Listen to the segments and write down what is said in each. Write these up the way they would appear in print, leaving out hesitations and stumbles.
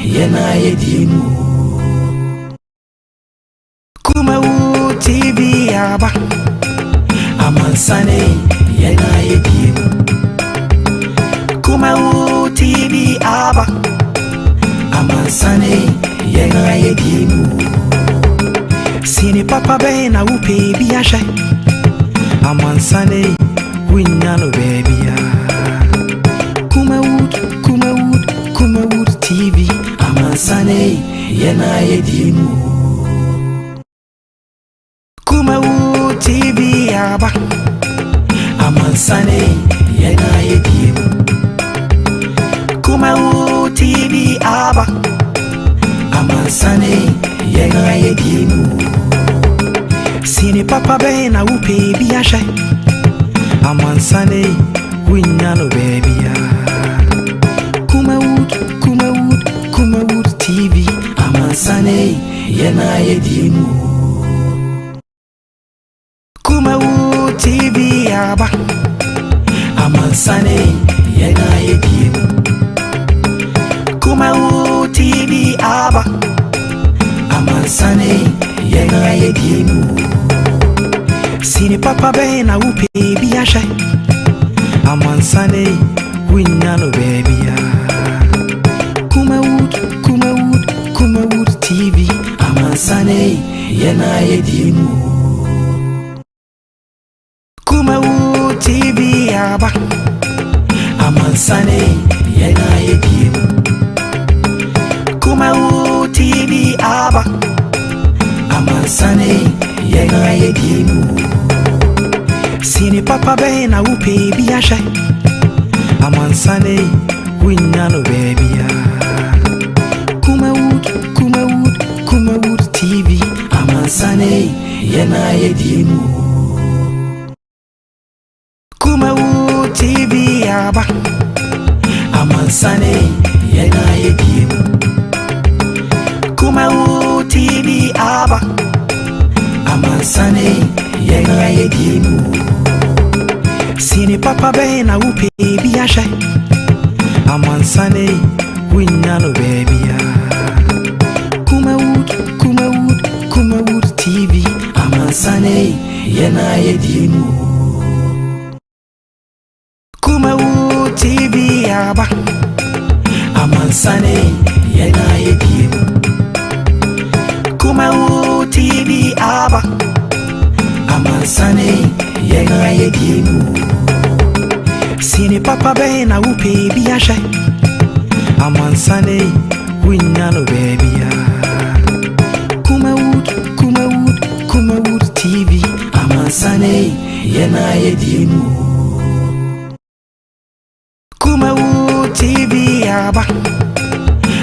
yena yedimu. Kumawood TV aba amansane yena yedimu. Kumawood TV aba amansane yena yedimu. Sini papa be na upe biasha amansane winyano baby ya. Kumawood TV amansane yena yedimu. Kumawood TV aba amansane yena yedimu. Kumawood TV aba amansane yena yedimu. Sini papa be na upe biasha amansane winyano baby ya. Kumawood TV amansane yena yedimu. Kumawood TV aba amansane yena yedimu. Kumawood TV aba amansane yena yedimu. Sini papa be na upe biasha amansane winyano baby ya. Kumawood TV amansane yena yedimu. Kumawood TV aba amansane yena yedimu. Kumawood TV aba amansane yena yedimu. Sini papa be na upe biasha amansane winyano baby ya. Kumawood TV amansane yena yedimu. Kumawood TV aba amansane yena yedimu. Kumawood TV aba amansane yena yedimu. Sini papa be na upe biasha amansane winyano baby ya. Kumawood TV amansane yena yedimu. Kumawood TV aba amansane yena yedimu. Kumawood TV aba amansane yena yedimu. Sini papa be na upe biasha amansane winyano baby ya. Kumawood TV amansane yena yedimu. Kumawood TV aba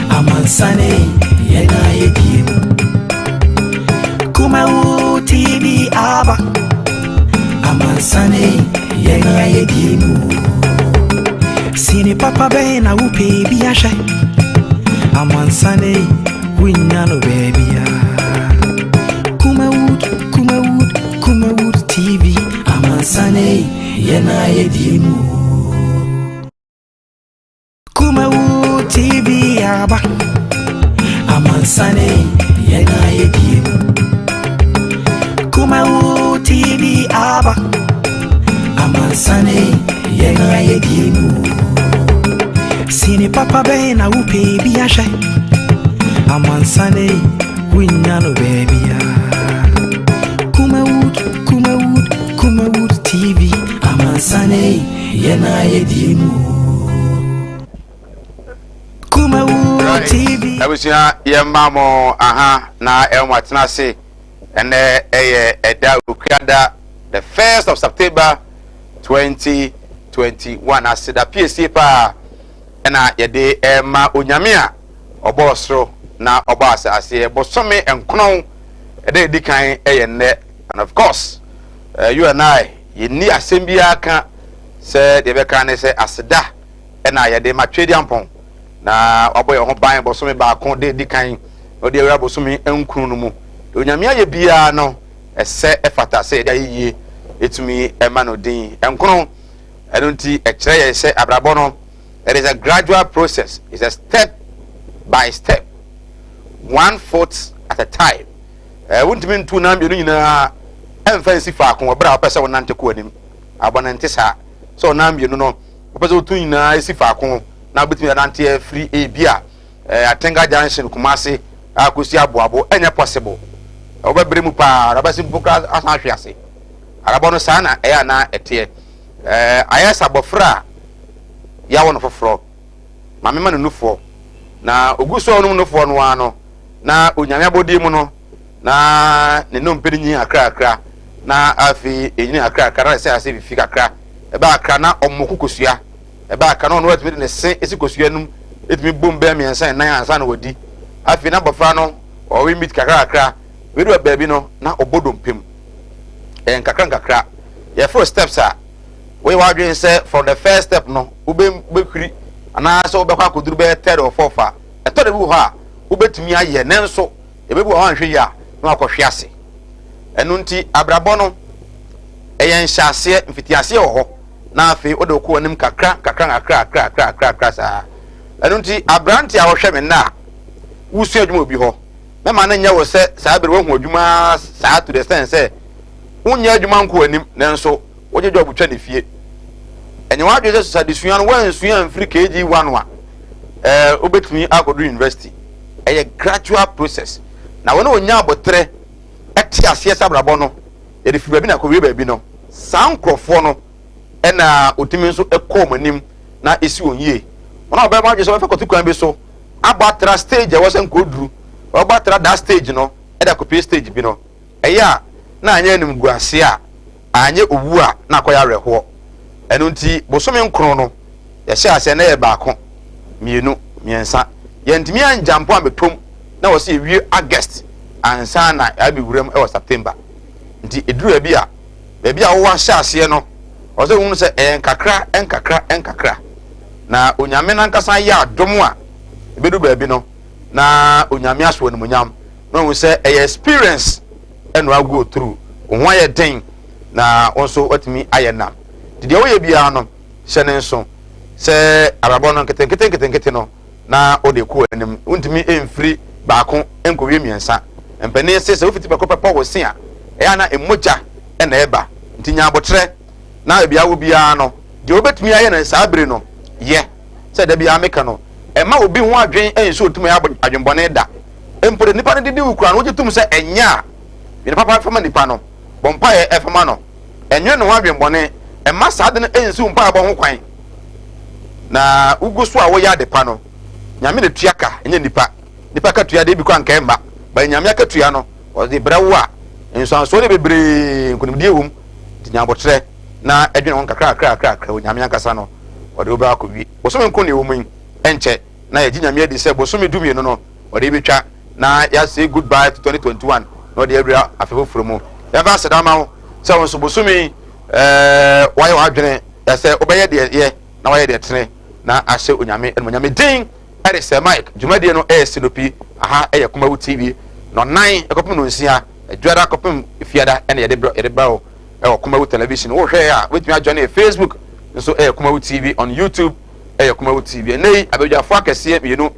amansane yena yedimu. Kumawood TV aba amansane yena yedimu. Sini papa be na upe biasha amansane winyano baby ya. Kumawood TV amansane yena yedimu. Kumawood TV aba amansane yena yedimu. Kumawood TV aba amansane yena yedimu. Sini papa be na upe biasha amansane winyano baby ya. Kumawood TV amansane yena yedimu. Kumawood TV abusia yemamo aha na elmatna se ene eda ukada the 1st of September 2021 asida PSC pa ena yede ema onyamia obosro na obasa ase bosome enkron ede dikan eyenne. And of course you and I ye ni asembia ka se de be kan se aseda ena yede matwedi ampon na oboye ho ban bosome ba kon de dikan o de ewra bosome enkron no mu onyamia ye bia no ese efata se de yiye etumi ema no din enkron edonti ekire ye se abrabo no. It is a gradual process. It's a step by step, 1/4 at a time. Wouldn't mean to number in a fancy far con a bra person on Nantaquanim. Abonantisa. So number you know, Paso to in a si far con now between an anti free a beer. Atenga Junction, Kumasi, Akusia Boabo, any possible. Over Brimupa, Rabasim Buka, as I say. Arabono Sana, Eana, etie. I asked Abofra, Yawan for Fro. Mamma no for. Na Uguso no for no. Na Unyanya Bodimono. Na Nenum Pini Akra, na Afi, in Akra, Kara, say, I say, Fika Kra. About Krana or Mokusia. About Canon, what within the same Isikusianum. It me boom bear me and say, Naya and San Wodi. I feel number Frano, or we meet Kakra. We do a baby no, now Obodum Pim. And Kakra. Your first steps are. We were doing say from the first step no, Ube Bukri, and I saw Baka could do better 3 or 4 far. I thought it was Ube to me a year, Nenso, a baby 1 year, no Koshiasi. And Nunti Abrabono, a yan shall say, if it is your now, if you would call him Kakra. And Nunti Abranti, our shaman now. Who said you will be ho? My man was said, Saber won't you must sad to the stand say, One year you man call him, Nenso, what your job with 20 feet. And you are just said this one and free KG11. Obey me, I could do university. A gradual process. Now, when we know about 3 at yes, Abrabono, if you have been a career baby no, sound crofono, and Utiminso a common name, now issue on ye. One of my just offer to come so. About that stage, I wasn't good through. Or about that stage, you know, and I could be stage, you know. A ya, na nyanum guasia, anye uwa, na koya reho. Enunti bosomen krono ya sha ase na e ba ko mienu miensa yentimi anjampo ametom na wo se wie August ansa na abi wuram e September nti eduru abi a wo sha ase no wo se wonu se enkakra na onyame na nkasa ya adom a ebedu ba abi no na onyame aso no munyam na wo se experience and we go through wo aye den na onso otimi ayena Did you be no sene nso se arabono keten no na o de ko anim untimi emfiri baako enkowie miensa empene se ofiti be ko pepa wo se a e na emoja e na eba ntinya abotre na ebia wo bia no de obetumi aye na sa abere no ye se da bia meka no e ma obi ho adwen enso otumi adwenbone da empore nipa ne didi wukura no ogitum se enya bi ne papa fama nipa no bompa e fama no enwe no ho adwenbone Emma sadden ensu mpa abo ho kwan na ugusu a wo ya de pa no nyame ne tuaka enye nipa ka tuya de bi kwa nka mba ba nyame ka tuya no o de brawo a ensu anso de bebre nkunimdie wom tinya botre na edwene won kakra o nyame ankasa no o de oba akɔwi bosome nkɔ ne wom enche na ye nyame adi sɛ bosome dumie no o de betwa na ya say goodbye to 2021 no de awura afefo fromu ya ba sedama wo sɛ won so bosome why you adwene ya say obeye de ye na why de tene na ahye onyame onyame din ere say Mike dwumade no sinopi aha Kumawood TV no 9 ekopem no nsia adwada kopem fiada ene ye de brawo Kumawood television wo hwe a wetumi adwene Facebook nso Kumawood TV on YouTube Kumawood TV nei abedwa fo akese mienu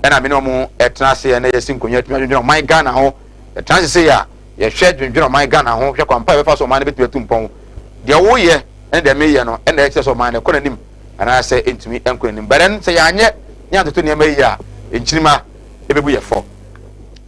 ena me no mo etena se na ye sinkonya atumi adwene my Ghana ho etena se ya ye hwe dwene my Ghana ho hwe kwampa be fa so man be tumpon de wo ye and de me ye no and the excess of mine ko nanim ana say entumi enko nanim baren say anye nya toto ne me ya enchirima ebebu ye fo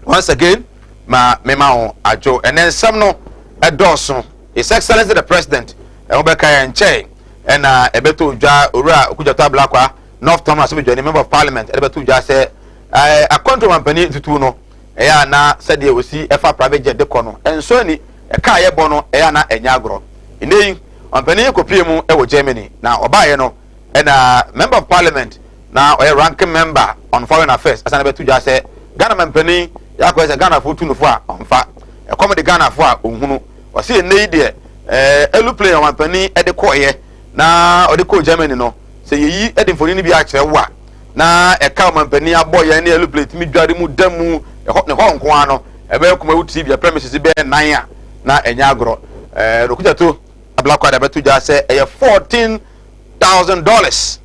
once again mema ho ajo and then some no edoso his excellency the president e obeka ya nche and ebeto dwa owura okujata blakwa North Thomas be join member of parliament ebeto dwa say a control company tutu no e ya na said e osi efa private jet de kono enso ni e ka ye bono e ya na enya agro Indeed, on Penny Copium, Germany. Now, Obaye no, and member of parliament, now a ranking member on foreign affairs, as I never to just say, Ghana Penny, Yakos and Ghana for 2 on fat, a comedy Ghana for Unhunu, or see a lady, a play on Penny at the coyer, now or the co Germany no, say ye heading for any be actually what. Now a common Penny, a boy, and a play to me, Jadimu Demu, a hot Hong Kwano, a Kumawood TV, a premises, a bear, Naya, na a Yagro, Rokuta too. Black Quad about to just say $14,000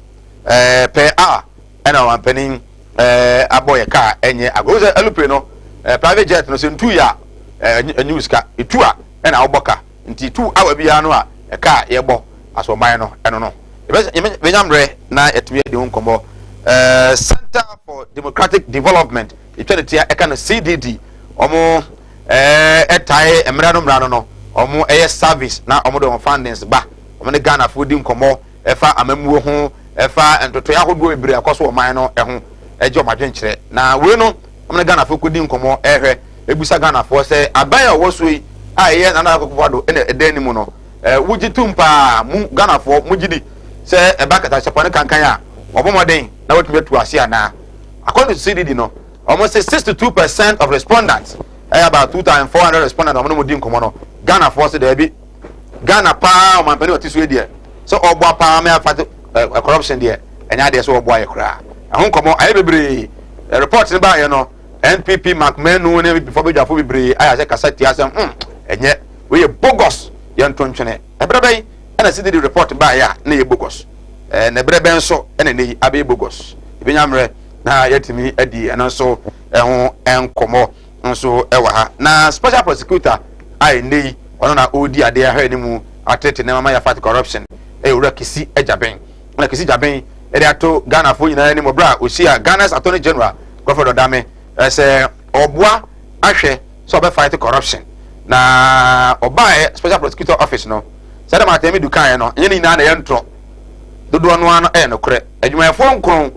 per hour, and I'm penning aboye car enye agoze alupre no private jet no se ntu ya news ka itu a na oboka nti tu awa bia no a car yebo asoman no eno no benyamre na etimi edi nkomo Center for Democratic Development etwene eka no CDD omo etai emrano no omo service na omo do fundings ba omo ne Ghana for di nkomo efa amamuo ho efa entoto ya hodo ebire akoso oman no eho ejo madwenkyere na we no omo ne Ghana for kodi nkomo ehwe ebusa Ghana for se abaya wosoi a ye na na akokofado ene edani mu no wujitumpa mu Ghana for mujidi se ebakata sepone kankan a obomoden na wetumi tu ase ana according to CDD no almost 62% of respondents about 2,400 respondents omo no mudi nkomo no Ghana for se dey Ghana pa o man pani otiso edie so ogbo pa me afate corruption there enya dey so ogbo aye kra ahun komo aye bebre report ni ba ye no NPP McMenu ne before be jafo bebre aye se kasati asem enye we bogus ye ntontwene ebrebe na CDD report ba ya na ye bogus na ebrebe nso na ne abe bogus ebenyamre na yetimi adi ana so ehun enkomo nso ewa ha na special prosecutor ai nei ono na odi ade ahwe ni mu atete na mama ya fight corruption ewura kisi ejaben na kisi jaben e dey ato Ghana fo nyina ni mo bra osia Ghana's Attorney General Godfrey Odame say obua ahwe so be fight corruption na obae special prosecutor office no say dem atemi dukan no nyini na ye ntro dodo no ano no kre adwumayefo nkron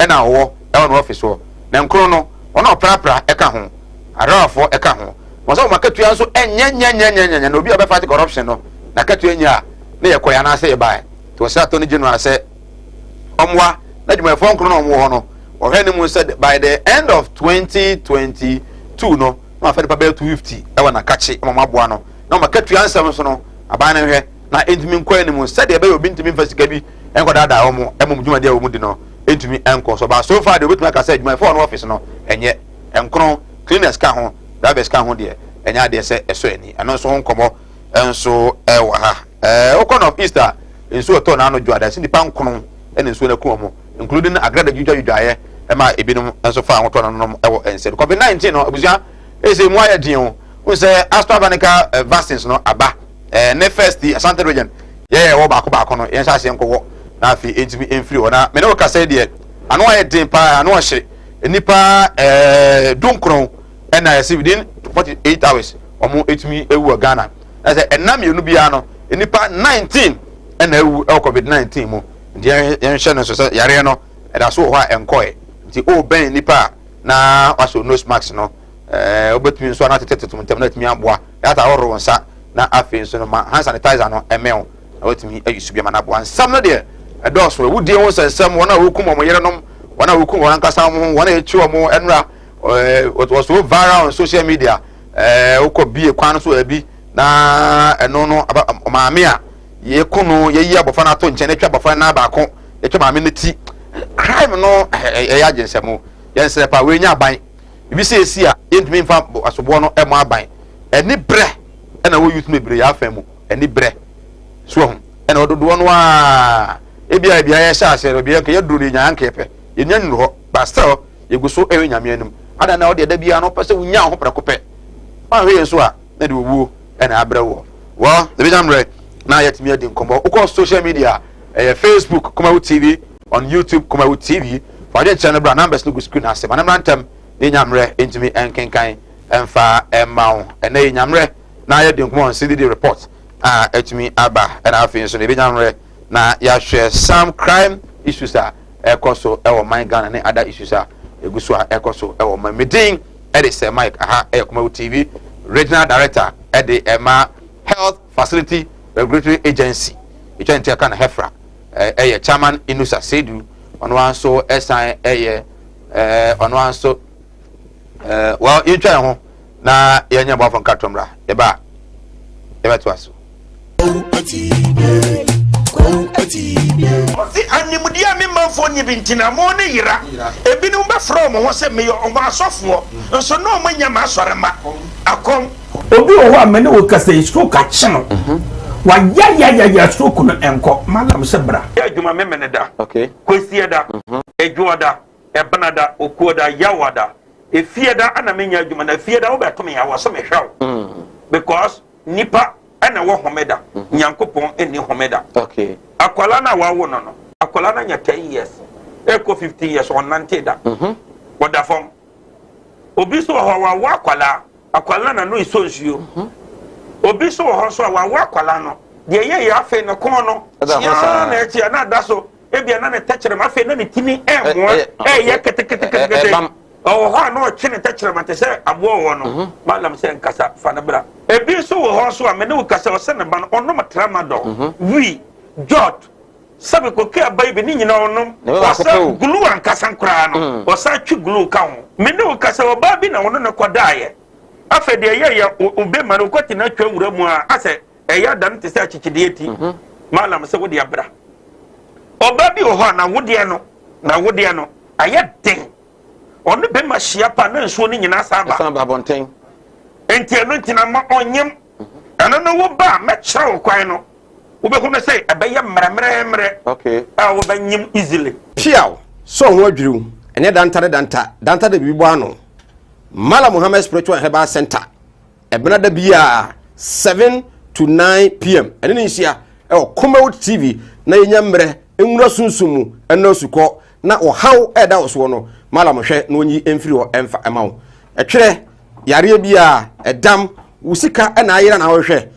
na wo no office wo na nkron no ono prapra eka ho arafo eka ho mo so makatu ya so enya na obi obe fight corruption no na katu enya na ye koya na say bae to say Attorney General say omwa na adwumayefo nkron no omwo ho no ohwe ni mu said by the end of 2022 no ma fa de pa 250 ewa na kachi mama boa no na makatu ya nsem so no aban na hwe na entimi nkoa ni mu said e be obi ntimi fasika bi enko dada omo emum dwuma dia omu di no entimi enko so ba so far de obetumi aka say adwumayefo no office no enye enkron cleaners ka ho drivers ka ho de enya de se eso ani ano so nkomo enso ewa ha okon of Easter enso to na no dwada si nipa nkron ene enso na ku omo including agrada judwaye ema ebinum enso fa ahoto no ewo ense COVID-19 no abusia ese mu aya din o se AstraZeneca vaccines no aba ne first Asante region ye wo baako no yen sase enkowo na afi entimi enfiri ona me no ka say de ano aya din pa ano hye nipa dunkron ena yesi within 48 hours omo etimi ewu Ghana na say enam yenu bia no nipa 19 ena ewu COVID-19 mu ndi yen hye no so say yare no eda so ho a enkoe nti o ben nipa na waso nose mask no obetumi nso na tetetum tem na timi aboa yata horo wonsa na afi nso no ma hand sanitizer no emel na wetumi ayusu bia ma na aboa nsam no de edoso wudie won sensem wona wokum mo yere nom wona wokum wona nkasa mo wona echi mo enra was so viral on social media ukọ bie kwan so abi na eno no maame a ye kunu ye yi abofa na to nche na twa abofa na ba ko ye twa maame ne ti crime no ya agensemo ye nsere pa we nya aban ibi se esi a yentumi mfa asobo no emo aban eni bre na wo youth mebre ya afemu eni bre so ho ena ododo no a ebia ya sha ase obi ya ke ye duru nya anka epe ye nya nru ho ba still ye guso ewe nyame anum ada na ode da bia no pese wo nya ho prekope ma hwe so a na de wo ena abre wo the big amre na yetimi adi nkombo ukọ social media Facebook Kumawood TV on YouTube Kumawood TV for the channel bra numbers no go screen ase manam rantem ni nyamre entimi enkenkan emfa emawo ena nyamre na ye de nkombo on CDD report etimi aba ena afin so ne bi nyamre na ya share some crime issues ekoso ewo my Ghana ne other issues eguso ekoso ewo my meeting edise Mike Kumawood TV regional director ede ema health facility regulatory agency echante aka na hefra chairman Inusa Sedu ono anso esan ono anso well you try ho na yenya ba fon katomra eba to aso Oti animudia me manfo nyi bintina mo ne yira ebinum be from ho se me o ma asofo nso no mo nya ma asore ma akom obi o ho amene wo kasa isko ka chino wa ya stroke no enko malam se bra adwuma memene da okay kwesi da adwo da ebanada okuoda yawada efieda ana menya adwuma na efieda wo beto me yawo so me hwew because nipa ana wo homeda nyankopon eni homeda okay akwala na wawo no akwala na nya 10 years eko 15 years on nanteda woda fom obi so ho wawo akwala na no isonsuo obi so ho so wawo akwala no de ye ya afi no kon no ya na echi na da so ebia na ne tachere ma afi na ne timi enwo ye kete oh ha no chine tachere ma te se abo wo no malam se nkasa fa na bra ebi so wo ho so a me ne ukasa o se ne ba no ono matrama do wi jot sabe ko ke abai bi ni nyina onom wasa glue ankasa nkra no wasa twi glue ka ho me ne ukasa o ba bi na ono ne kodaye afa de ye ube ma no kwati na twa wura mu a ase eya dan te se achichide eti malam se wo de abra oba bi wo ho na wode no aye den onu be ma hia pa na nsuo ni nyina saba bonten enti eno ntina ma onyem ana no wo ba me kyerɛ wo kwan no wo be hu na say ebeye mremremre okay wo ba nyem easily piaw so ho adwiriw ene danta de bibo ano Mala Muhammad Spiritual Herbal Center ebena da bia 7 to 9 p.m. ene ni hia Kumawood TV na yenya mre enwura sunsumu eno suko na ohaw eda oso no Mala mohwe na onyi emfiri ho emfa emawo etwere yare bia edam wusika ena ayira na hwe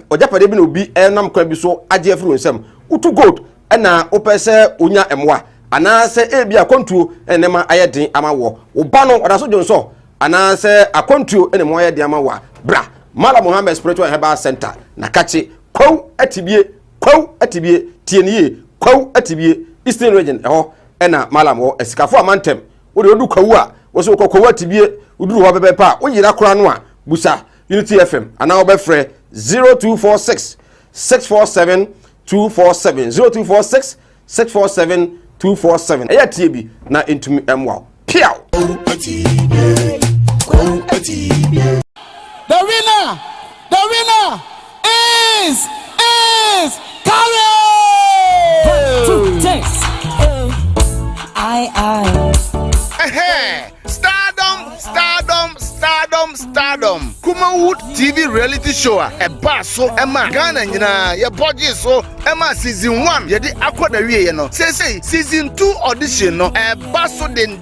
ojapade bi na obi enam kwa bi so age afiri nsem utu gold ena opese onya emwa anase ebia kontuo enema ayedin amawo oba no odaso jonso anase akontuo enema ayedin amawa bra Mala Muhammad Spiritual Herbal Center na kachi kwaw atibie tieniye kwaw atibie Eastern Region eho ena Malam wo esikafo amantem wo de odu kwaw a wo so kwaw atibie uduru ho bebepa wo yira kora no a busa Unity FM ana wo befre 0246 647 247 0246 647 247 eya tie bi na entumi emwa piaw The winner is Carrie. 1, 2, 3. Stardom. Kumawood TV reality show a basso Emma Ghana nyina ye budget so Emma season 1 ye di akoda wie no say season 2 audition no e basso den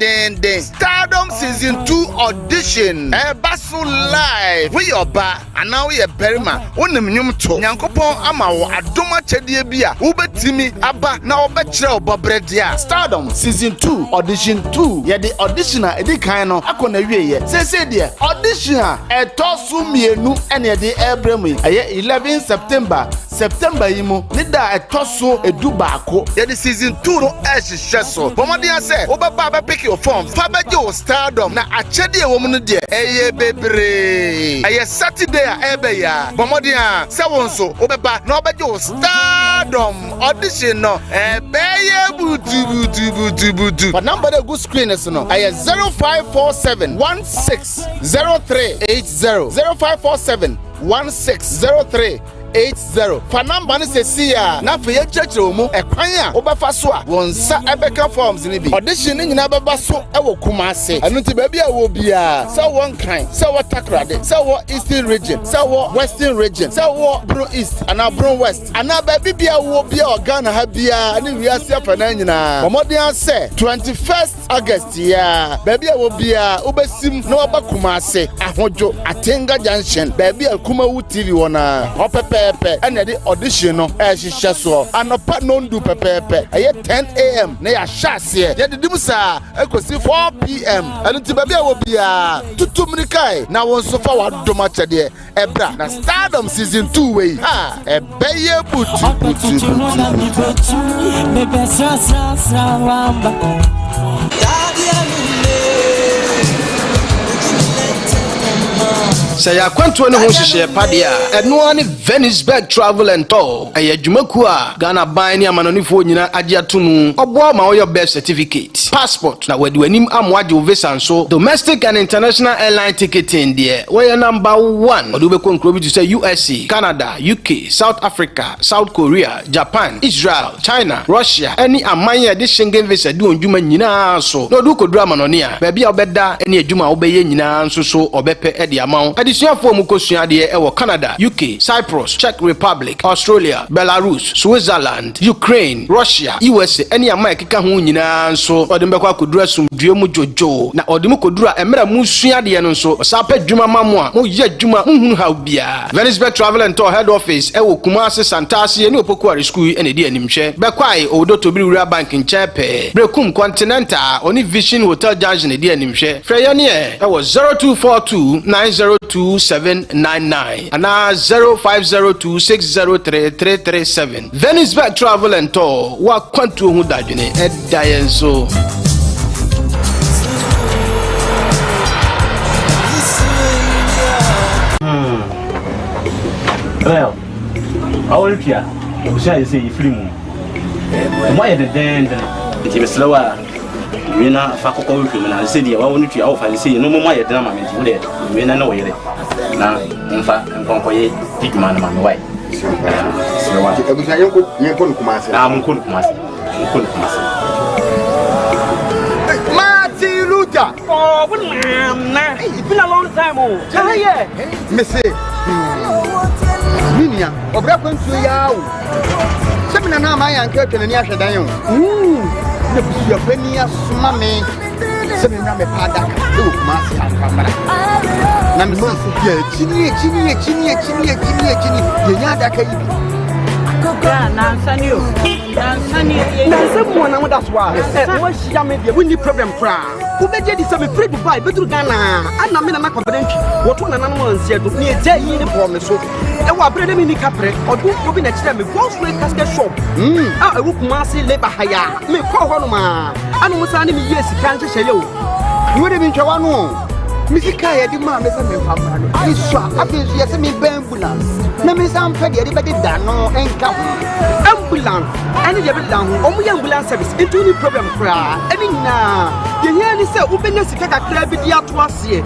Stardom season 2 audition e basso live we your ba ana we berima wonim nyum to nyankopon ama wo adoma chedie bia wo betimi aba na wo be kire obobre dia Stardom season 2 audition 2 ye di audition a edi kan no akona wie ye say dia audition a tosu mienu ene de ebremu aye 11 September yimu nida etoso edu baako ye the season 2 no ehye so bomodin say obaba ba pick your form fa beje o Stardom na achede e womu no de eye bebre aye Saturday a ebe ya bomodin say wonso obaba na obeje o Stardom audition no ebeye butu but number the good screen is no aye 0547 160380 0547 160380 fa number ni se sia na fe ye church mu ekwan a obefa so a wonsa ebeka forms ni bi audition ni nyina beba so e wo Kumase anu ti ba bia wo bia say one kind say what Takrade say what Eastern Region say what Western Region say what Bro East ana Bro West ana ba bia wo bia Ghana ha bia ni wi ase fa na nyina omodian say 21st August ya ba bia wo bia obesim na oba Kumase ahojo Atenga Junction ba bia Kumawood TV wona opepe and the audition no ehye so anopa no ndu pepepe eye 10 am na ya shase ye de dimusa ekosi 4 pm anti ba bia wo bia tutumrikai na won so fa wadoma chede ebra na Stardom season 2 we ha ebeye butu Daddy, Say ya kwanto ne ho hihye pade a eno ani Venisberg Travel and Tour aya dwumaku a Ghana ban ne amanonifo nyina agye atomu obo ma wo your birth certificate passport na wadi wanim amwaje visa nso domestic and international airline ticketing there we number 1 odo be konkro bi to say USA Canada UK South Africa South Korea Japan Israel China Russia any amanye de Schengen visa di ondwuma nyina so no do kodura amanoni a ba bia obeda ene adwuma obeye nyina nso so obepe e de amawo adisuafo mu kosua de e wo Canada UK Cyprus Czech Republic Australia Belarus Switzerland Ukraine Russia USA any amanye keka ho nyina nso odem be kwa kodura sumdue mu jojo na odem kodura emra mu sua de no nso osapa dwuma mamu a mo ye dwuma nhunu ha bia Venisberg Travel and Tour head office e wo Kumasi Santasi ene opokuari school ene de animhwe be kwai odo tobiri Rural Bank in Chepe Brekum Continental oni Vision Hotel Junction ene de animhwe freyane e wo 0242902799 ana 0502603337 Venisberg Travel and Tour wa kwantu hu dadwene e dayenso Well, I will be here. I say film. Why the den? It is slower. We na fa kokko film na say dia wa wonu tua wo fa say no mo ma ye den ma me ti we na no we na mfa nkonkoye tigma na ma me why. Slower. E bi yanko yanko Kumasi. Na mo ko Kumasi. Mo ko Kumasi. Martin Luther. Oh, nah. It's been a long time. Oh, yeah. Me say Minia, obra kwantu ya wo. Semina na ma ya nke twene ni ahwedan yo. Na busu afani asoma me. Semina me pada ka. E wo Kumasi afamara. Na me say chini. Ye nya da ka yi. Yeah, Nansani. Nansani mo na mo da so a. Mo hia me dia, we need problem kra. Who be je di say me free Dubai, be through Ghana. Ana me na na confidential. What one na na mo ansia do. Ni eje yi ni bo me so. E wa brede me ni kapre. Odu obi na kire me Gosway casket shop. Ah, e wo Kumasi labor hire. Me call ho no ma. Ana mo sa ni me yes kan hye yo. You dey be ntwa no. Misika ya di ma me se me famra no. Ni so abezu ya se me ambulance. Na me sam fa de be da no enka ambulance. Ani de be da ho. Omo ya ambulance service. Into any problem kra. Ani na. Ye here ni se ubenya sika kakra bi di ato ase. You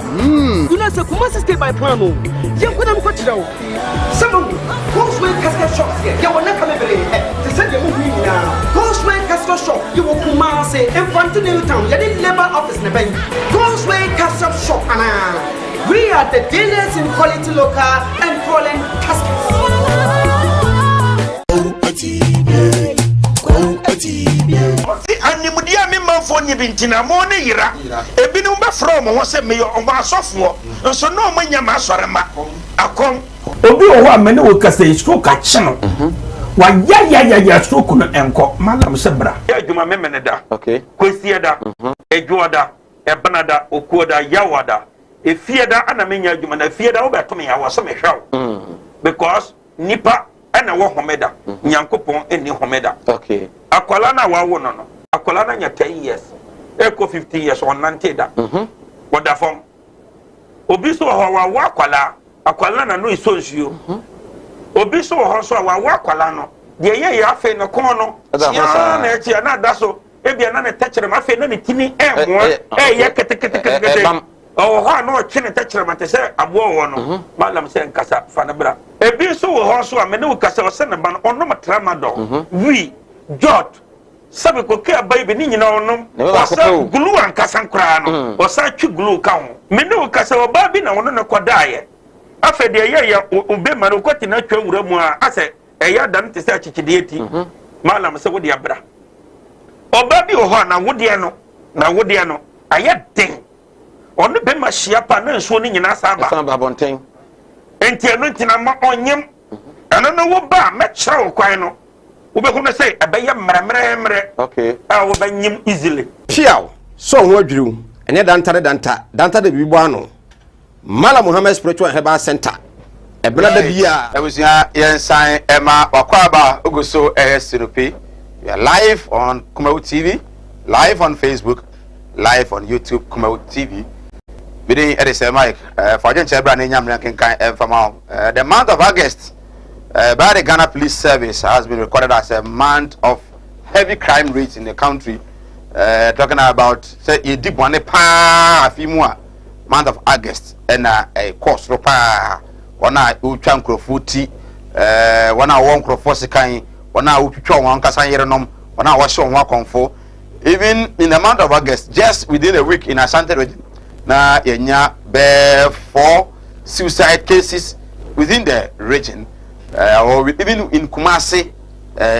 know say Kumasi stay by plan o. Ye ko na mo ko kira o. Some Gosway casket shop here. Ye wona kame bere. Te se de mo hu ni na. Gosway casket shop. You will Kumasi in Fontenay town. Ye di labor office na ben. Gosway casket shop ana. We are the dealers in quality local and foreign caskets. Animudia me manfo nye bintina mo ne yira ebinu be from ho se me yo omo asofo nso no manya ma asorema akom obi o wa me ne wo kasa isko ka chino wa ya stroke no enko malam se bra ya djuma me ne da okay kwesi da ejuoda ebanada okuoda yawada efieda ana menya djuma na fieda wo beto me ya wo so me hwaw because nipa ana wo homeda nyankopon eni homeda okay akwala na wa wo no akwala na nya 10 years eko 50 years on nanteda woda fom obi so ho wa akwala na no isonsuo obi so ho so wa akwala no de ye ya afi no kon no ya na echi na da so ebia na ne techere ma afi na ne tini emo ye kete oh ha no chine techere ma te se abo wo no malam se nkasa fa na bra ebi so ho so a me ne ukasa o se ne ba no ono matramado wi jot sabe ko ke baby ni nyina onom wasa glue ankasa nkra no wasa twi glue ka ho me ne ukasa o ba bi na wono ne kodaye afa de ye ube ma no kwati na twa wura mu a ase eya dan te se achichide eti malam se wodi abra oba bi o ho na wodi no aye den onu be ma hia pa na nsuo ni nyina saba bonten enti eno ntina ma onyem eno no wo ba me kire wo kwan no wo be ko say ebeye mremre okay wo ba nyim easily piaw so ho adwiriw ene danta da bibo ano Mala Muhammad Spiritual Herbal Center ebna da bia ebusia yensan ema wakwaba oguso sirupi. We are live on Kumawood TV, live on Facebook, live on YouTube Kumawood TV. Bidding Edison Mike, for Agent Brand in Yamlan from the month of August by the Ghana Police Service has been recorded as a month of heavy crime rates in the country. Talking about say a deep one a few more month of August and a course ropa one uchan crofuti one one crofosikai one uchucho one kasanyerenom one washo one confo. Even in the month of August, just within a week in Asante region, na yenya be 4 suicide cases within the region, or even in Kumasi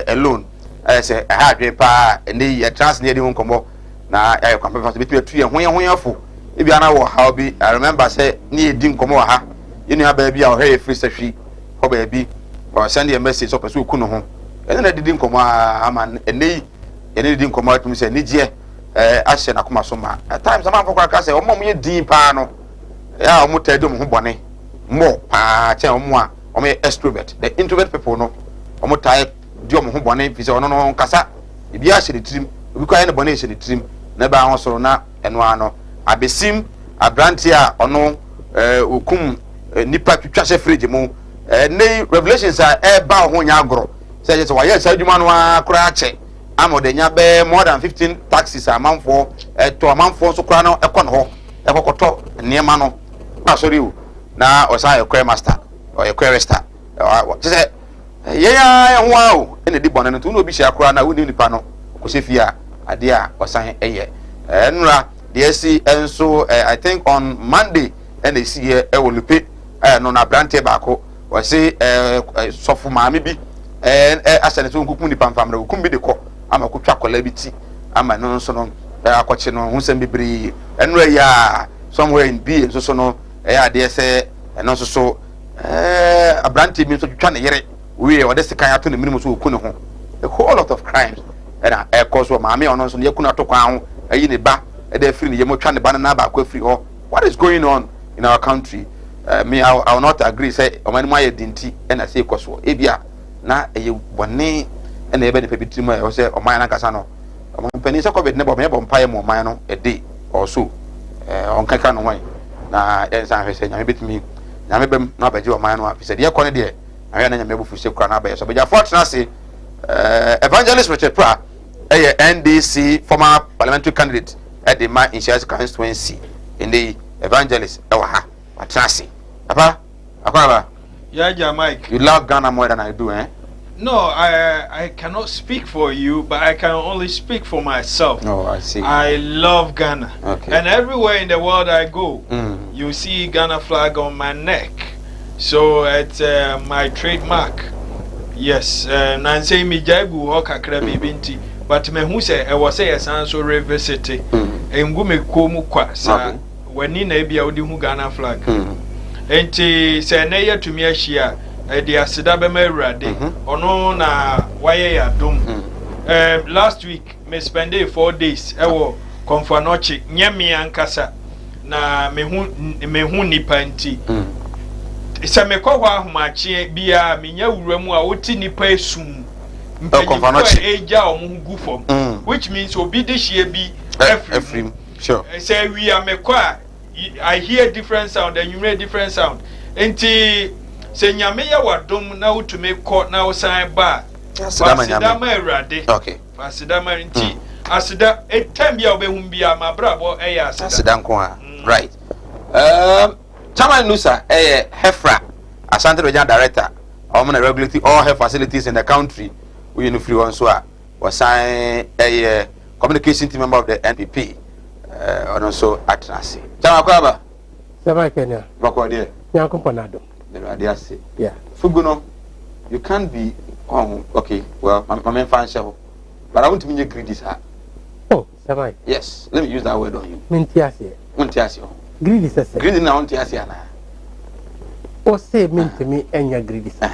alone. I say I had pa and the trans near the Uncomo. Na I compare between 3 and 1 for. If you are how be, I remember say near Dinkomo ha. You know baby our hair free session, or baby, or send a message up as we couldn't home. And then I didn't come man and they. Any didn't come out to me say Nijie Ashen Akuma Soma. At times a man for Cracka say, oh, mommy, deep pano. Yeah, I'm tell them who bonnet. More, tell moi, or me extrovert. The introvert people no. Or more type, Diom who bonnet, is on Cassa. If you actually trim, we call any bonnet trim, never also na and one. I be sim, a brantia or no, ukum, nipa to trash a fridge mo. Nay, revelations are a bow when you grow. Say it's why yes, I do man crache. Amo de nya more than 15 taxis a man for to a man for so kra no ekon ho ekokoto niema no na sorry o na osa ekwe master or ekwe resta ti say ya ho o ene di bono no to no bi hia kra na woni nipa no ko se fia ade a osan eye nra de si enso I think on Monday ene si here e wo lupe no na brante ba ko we say sofu maami bi asane so nkukum nipa mfamra hukum bi de ko ama kutwa kola biti ama no so no akwache no hu sem bibiri enra ya somewhere in B so no ya de se no so abranti mi so twwa ne yere we o de sekan ato ne minimu so oku ne ho a whole lot of crimes and cause wa maame ono so ne yakuna to kwa ho ayi ne ba e de free ne yemo twa ne ba na ba kwa free ho. What is going on in our country? Me I will not agree say o mani maye dinti e na say koso e bia na eye bone and ebe de pebitimo e say o man na kasa no o mpani se covid ne bo me bo mpaye mo man no e dey also on kaka no wan na e san hwese nyame betimi nyame bem na abaje o man no afise de yakone de awe na nyame bofu se kura na abaye so beja fortuna say evangelist Richard Pra NDC former parliamentary candidate at the man in Shares constituency in the evangelist ha watrasi papa akwaba yeah Mike, you love Ghana more than I do No, I cannot speak for you, but I can only speak for myself. Oh, I see. I love Ghana. Okay. And everywhere in the world I go, you see Ghana flag on my neck. So it's my trademark. Yes. Nancy mi jaibu hoka krabi binti. But me who say I was say so revisit. Engu me komu kwa sa wani na ebia odi hu Ghana flag. Enti se na ye tumi ahia the asida be merade ono na waye ya dum last week me spend 4 days ewo konfanochi nyame ankasa na me hu nipa nti se me ko hwa ahomachie bia menya wuramu a woti nipa esum konfanochi eja omu gu fom which means obi de hie bi every sure say we are me kwa I hear different sound and you hear different sound enti se nyame ya wadom na utume ko na usan ba asidama erade okay asidama nti asida etambia obehum bia mabrabo eya asida nko a right Chama Nusa Hefra Asante Regional Director omna regulate all health facilities in the country we no free one so was sign a communication team member of the NPP and also Atnasi Chama kwaba Sama Kenya bako de nyakomponado yeah. Fuguno, you can't be okay, well, my main fan show. But I want to be greedy, sir. Oh, Samai. Yes, let me use that word on you. Mintiasi. Muntiasio. Greedy, sir. Greedy now, Muntiasiana. Or say, mean to me, and your greedy, sir.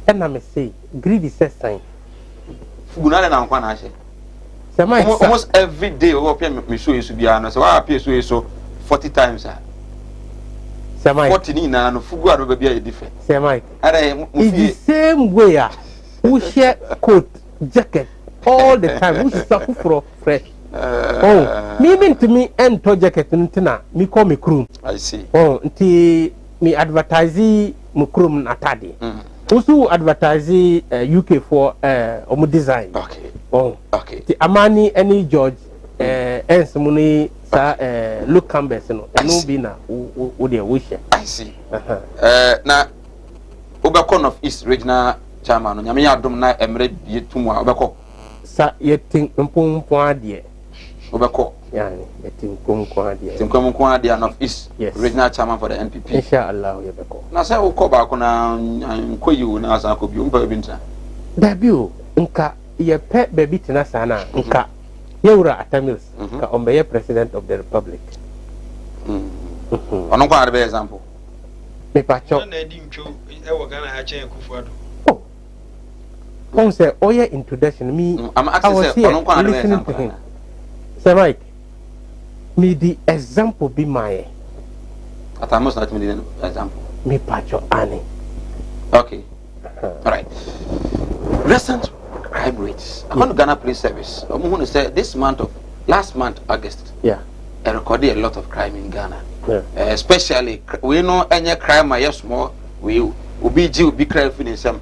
And I may say, greedy, says sign. Fuguna and Anquanashi. Samai, almost every day, we show you to be honest. So I appear so 40 times, sir. 40 na no fugu aro be a different. Mike. It's the same way. Who share coat, jacket all the time. Who suffer for fresh. Oh, me mean to me and to jacket ntina me call me crew. I see. Oh, nti me advertise me crew atade. Also advertise UK for omo design. Okay. Oh, okay. The Amani any George ens muni sa look canvas no. No be na wo de wish. I see. Na Obekon of East Regional Chairman no nyame adom na emre bie tumu a obekọ. Sa yetin mpompo ade. Obekọ. Yani yetin mpompo ade. Tinkomko ade of East yes. Regional Chairman for the NPP. Inshallah yebekọ. Na say wo ko ba ko na nkoyi wo na asa ko bi umpa bi nta. Dabi o nka ye pe baby tina sana nka yewura atamils ka ombeye president of the republic. Ono kwa arbe example. Me pacho. Na di ntwo e wo Ghana ha chen Kufuado. On say oye introduction me I'm asking ono kwa arbe example. Sir Mike, me the example be my Atamos not me the example. Me pacho ani. Okay. All right. Recent crime rates. According to Ghana Police Service, I'm going to say last month, August. Yeah. I recorded a lot of crime in Ghana. Yeah. Especially, we know any crime, yes, more. We will be crime in some.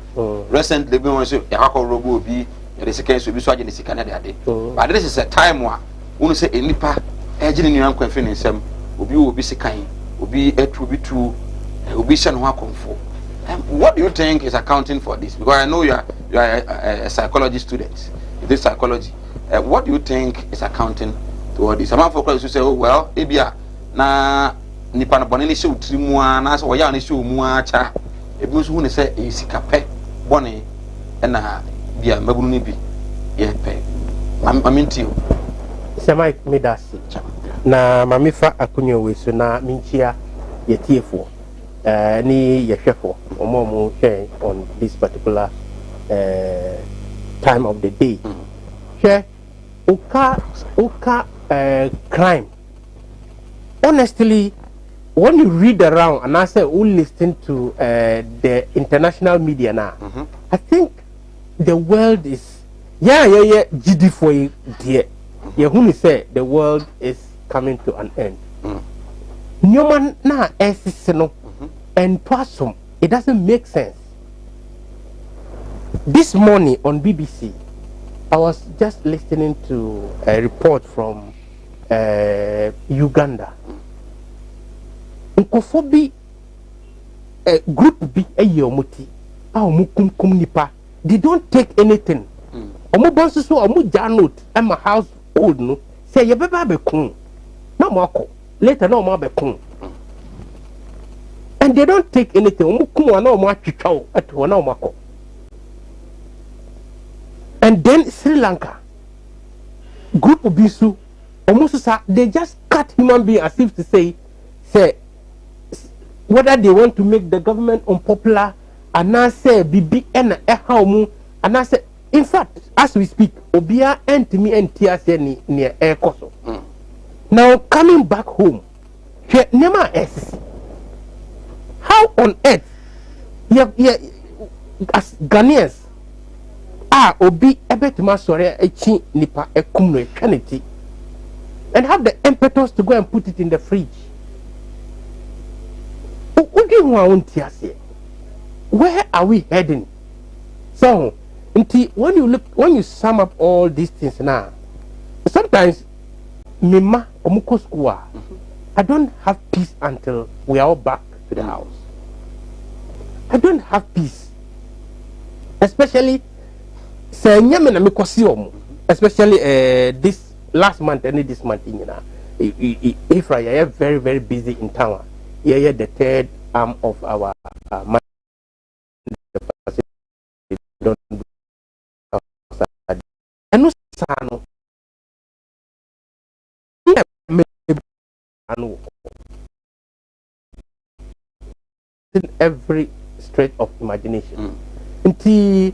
Recently, we want to say, Yahako Robo be the second will be swaging the Canada day. But this is a time where we say, any pa, agent in your uncle in some will be second, will be a true, will be sent one for. What do you think is accounting for this? Because I know you are a psychology student. You did psychology. What do you think is accounting toward this? Some of us who say, oh well, ebia na nipa na boni show trimua na so ya na show mu acha. Ebi so hu ne say e sikape boni na bia mabunu ni bi ye pe. Aminti o. Sema me dasi. Na mamifa akunyo we so na minchia ye tiefo. Ni yeshefo omo share on this particular time of the day. Share uka crime. Honestly, when you read around and I say who listen to the international media now, I think the world is GD for you dear. Who say the world is coming to an end. Nyoman na no and Twasum, it doesn't make sense. This morning on BBC, I was just listening to a report from Uganda. Nkofobi group B ayomuti mukum nipa. They don't take anything. Omo bonsu so omo janot am household no say ye beba be kun. Na mo akọ later na omo abekun. And they don't take anything. And then Sri Lanka, group of Bisu, they just cut human being as if to say whether they want to make the government unpopular, and now say bibi and ehaumu, and I say in fact, as we speak, Obia and to me and TSN near Air Koso. Now coming back home, Nema S. How on earth, as Ghanaians, obi ebetuma sore echi nipa ekumno eternity, and have the impetus to go and put it in the fridge? Where are we heading? So, when you sum up all these things now, sometimes mima omuko school, I don't have peace until we are all back to the house. I don't have peace, especially especially this last month and this month. If I am very very busy in town, the third arm of our in every stretch of imagination. Until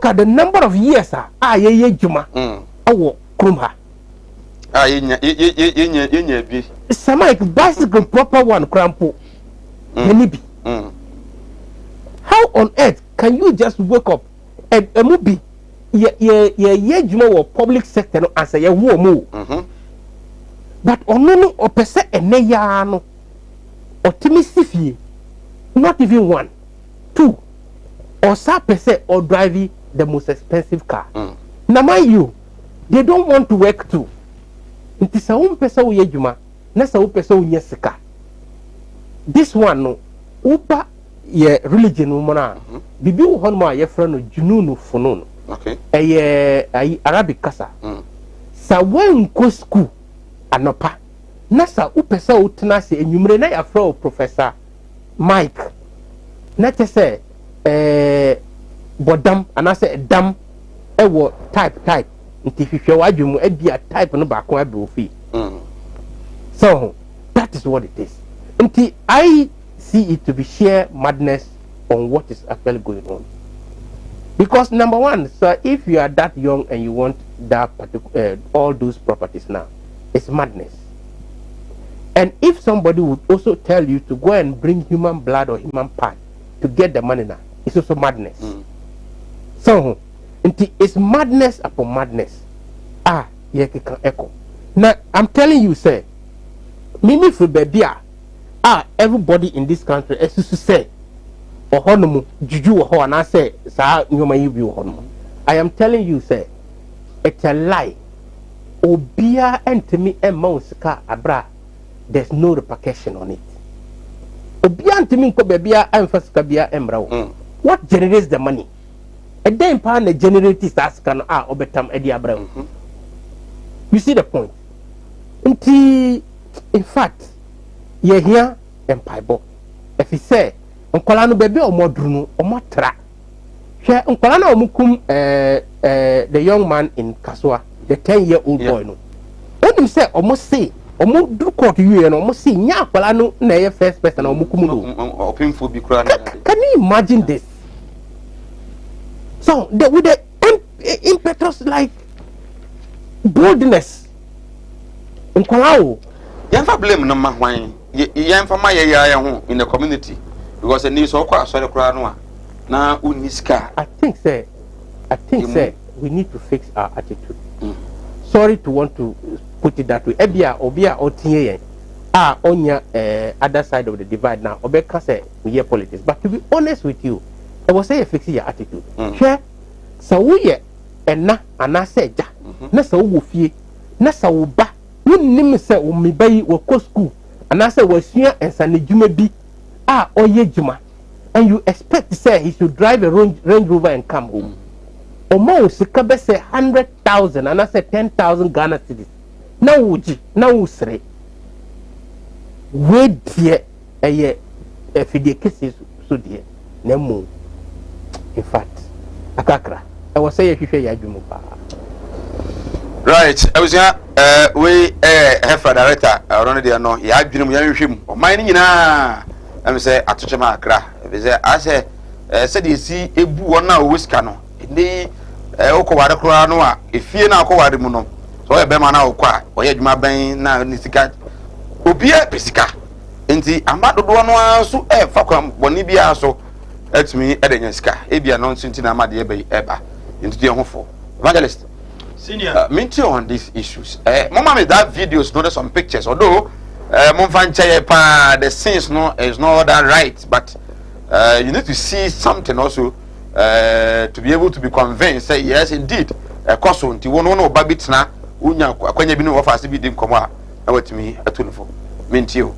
look at the number of years ye juma awo krumha Yenya bi. Some like bicycle proper one crampo. Bi. How on earth can you just wake up and movie ye juma wo public sector no answer ye wo mu. But onono opese ene ya no optimistic not even 1 2 or sa pese or driving the most expensive car. Now mind you, they don't want to work too. It is a pesa wo ye juma na sa wo pesa wo nye sika. This one no uba ye religion wo na bibi wo hon ma ye frɛ no jununu fununu. Okay. Arabic kasa. Sa wen ko school anopa na sa wo pesa wo tena se enwumre na ya frɛ Professor Mike na te se bodam anase dam ewo type nti hwehwe wadwemu abia type no ba ko adofi. So that is what it is. Nti I see it to be sheer madness on what is actually going on. Because number one, sir, if you are that young and you want that particular all those properties now, it's madness. And if somebody would also tell you to go and bring human blood or human part to get the money now, it's also madness. So it's madness upon madness. Yeah, can echo. Now I'm telling you, sir, Mimi for baby, everybody in this country, as you say, or honomu, juju or and I say, sa nyoma yubi honomu. I am telling you, sir, it's a lie. Obia and me and Mouska abra, there's no repercussion on it. Obia and me ko babia and first kabia embra. What generates the money? And then pan the generators ask can obetam edi abra. You see the point? In fact, ye here and Bible. If he say, Uncle no baby or modrunu or motra. Share Uncle Mukum the young man in Kaswa, the 10-year-old boy. No. When him say almost say, almost do court you and almost see nya palano na first person or mukumu. Can you imagine this? So with the impetus like boldness. Uncle Yanfa blame no ma hwan. Yanfa ma ye in the community because the news okwa so kra no na uniska. I think say we need to fix our attitude. Sorry to want to put it that way. Obia otie onya other side of the divide now. Obeka say we hear politics. But to be honest with you, I was say fix your attitude. Share so we ye na say ja. Na so wo fie. Na so wo ba. Nim say wo me bayi wo ko school. And I say wasua ensane djuma bi oye djuma. And you expect to say he should drive a Range Rover and come home. Omo sika be say 100,000 and I say 10,000 Ghana cedis. Na wuji, na usre. We die fidie cases so die. Na mo. In fact, akakra. I was say hwehwe ya djuma pa. Right, I was we hefa director around there no ya adwene ya hwehwem o man ni nyina am say atochema akra be say I say said you see ebu wona o wiska no ni okowade kro no a efie na akowade mu no so e be ma na okwa o ye adwuma ban na ni sika obia pesika enti amadodo no aso fa kwa boni bia so atumi edenya sika e bia no ntinti na amade e eba enti de hofo evangelist Senior, minty on these issues. Mama made that videos, notice some pictures. Although the scenes no is not that right, but you need to see something also to be able to be convinced. Say yes, indeed. Cause unti wono no babit na unya akwanya bi no offer se bi dim komo a awatimi atunfo. Minty o.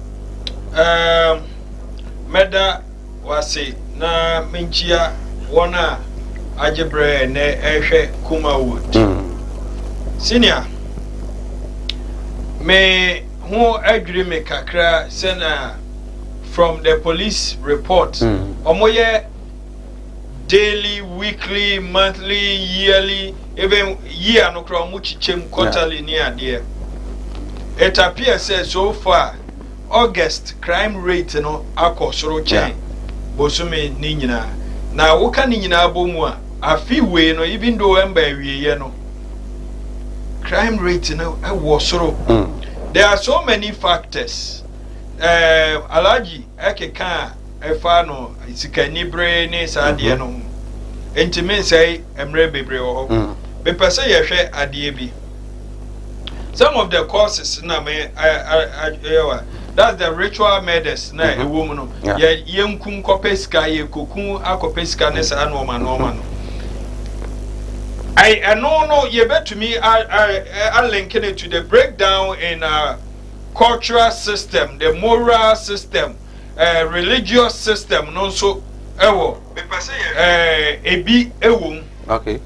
Meda wase na minchia wona ajebre ne ehwe Kumawood. Senior, me who agree me kakra sena from the police report. Omoye daily, weekly, monthly, yearly, even year no kra muchichem quarterly near there. It appears so far August crime rate no akosoro chain. Bosume ni nyina. Na woka ni nyina bomu a afi we no even though emba we no crime rate no was soro. There are so many factors. Alaji ekeka efa no sikani bre ne sadie no. Enti men say emre bebre wo ho. Be pese ye hwe adie bi. Some of the causes na me that's the ritual murders na e wo mu no. Ye yenkum kopeska ye kokun akopeska ne sa no ma no. I know you bet to me I link it to the breakdown in cultural system, the moral system, religious system, no so ewo. Ebi ewo. Okay.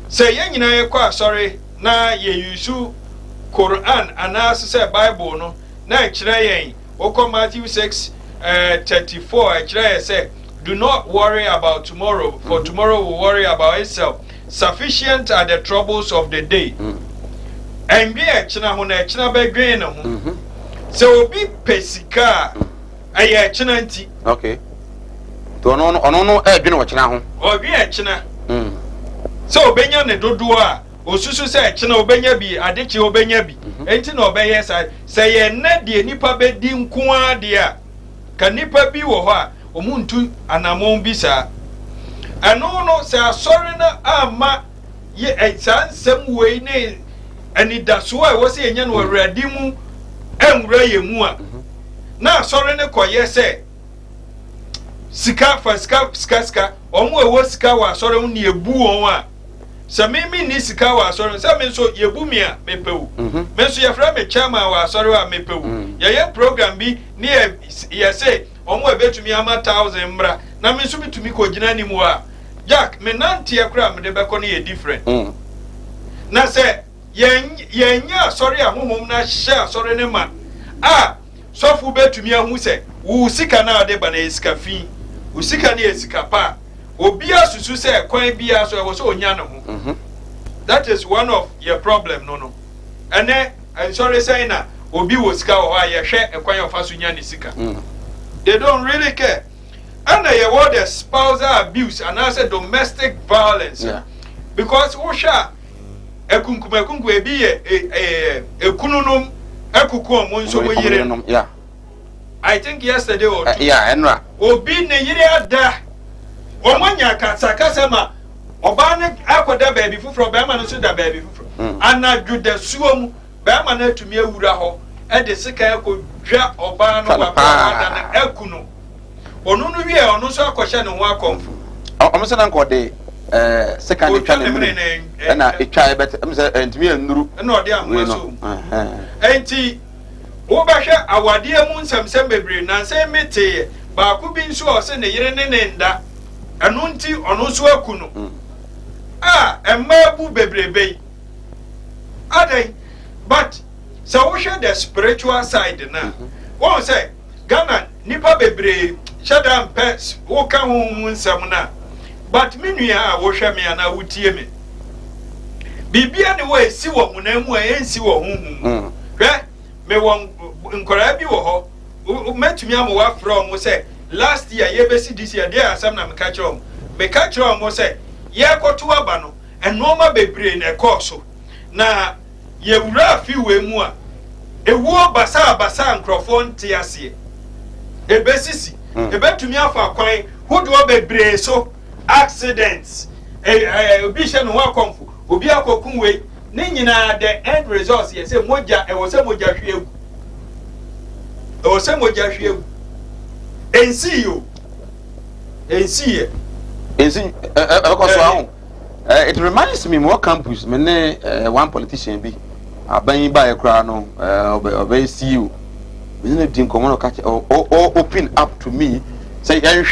Say yen nyina ye kwa sorry na ye use Quran and as say Bible no na e kire yen. Oko Matthew 6:34 e kire say do not worry about tomorrow for tomorrow will worry about itself. Sufficient are the troubles of the day. And be a china ho na china be dwen ho. So obi pesika aye china nti. Okay. To ono e dwen wo china ho. Obi e china. So obenya ne dodo a osusu se china obenya bi adechi obenya bi. Enti na obeye say ye na de nipa be di nko ade a ka nipa bi wo ho a omuntu anamon bi sa. No, say sorry na ama ye some way ne and that's why was a yan were ready mu enwura ye mu a na sorry ne koye say sika for ska omo ewo sika wa sorry mu ne ebu won a se me ni sika wa sorry se me so yebu mi a mepewu me so ye fra me chairman wa sorry wa mepewu ye program bi ne ye say omo ebetumi ama 1000 mbra na me so bitumi ko gina ni mu a Jack, me nanti akura me de beko ne different. Na se yenya sorry ahomom na share sorry ne ma. Sofu betumi ahu se wo sika na de ba na esika fi. Wo sika na esika pa. Obi asusu se kwan bia so e wo so onya ne ho. That is one of your problem no. Ene sorry say na obi wo sika wo a ye hwe e kwan ofa so nya ne sika. They don't really care. And the word the spousal abuse and I said domestic violence. Yeah. Because Osha ekunku ebi ekununum ekuku monso we yire. Yeah. I think yesterday or two. Yeah, enra. Obi ne yire ada. Omanya kasa ma oba ne akoda baby fufuro be ma no so da baby fufuro. Anadwu da suom be ma na atumi awura ho e de sika ekodwa oba no wa pa na ekunu. Onu no wie onu so akɔhye ne ho akɔmfo omo se na nkɔde second twa ne mene na etwa ebet em se ntimi anuru na ɔde amoso enti wo bɛhwɛ awade mu nsɛmsɛm bebre na nsɛm mete baako bi nso ɔse ne yere ne ne nda ɛno nti ɔno so akuno emma bu bebrebe adai but so wo hwɛ the spiritual side na wo say Ghana nipa bebre Shadam pets, walk home some na. But Minia, wash me and I would tear me. Be anyway, see what Munemu and see what whom. Me one incorrect you met me am from was say last year, ye besi this year, there are some catch on. Me catch on was say, ye got to Abano, and Noma be brain a course. Na ye rough you way more. A war basa and crofon tiasie. A besisi. Ebetumi afa kwan who do be so accidents obi hye no akomfo obi akokun we ne nyina the end results ye say moja e wo say moja hwe egu ensi yo ensi it reminds me more campus me ne one politician bi aban ba e kra no obey see you. We need to open up to me. Say, I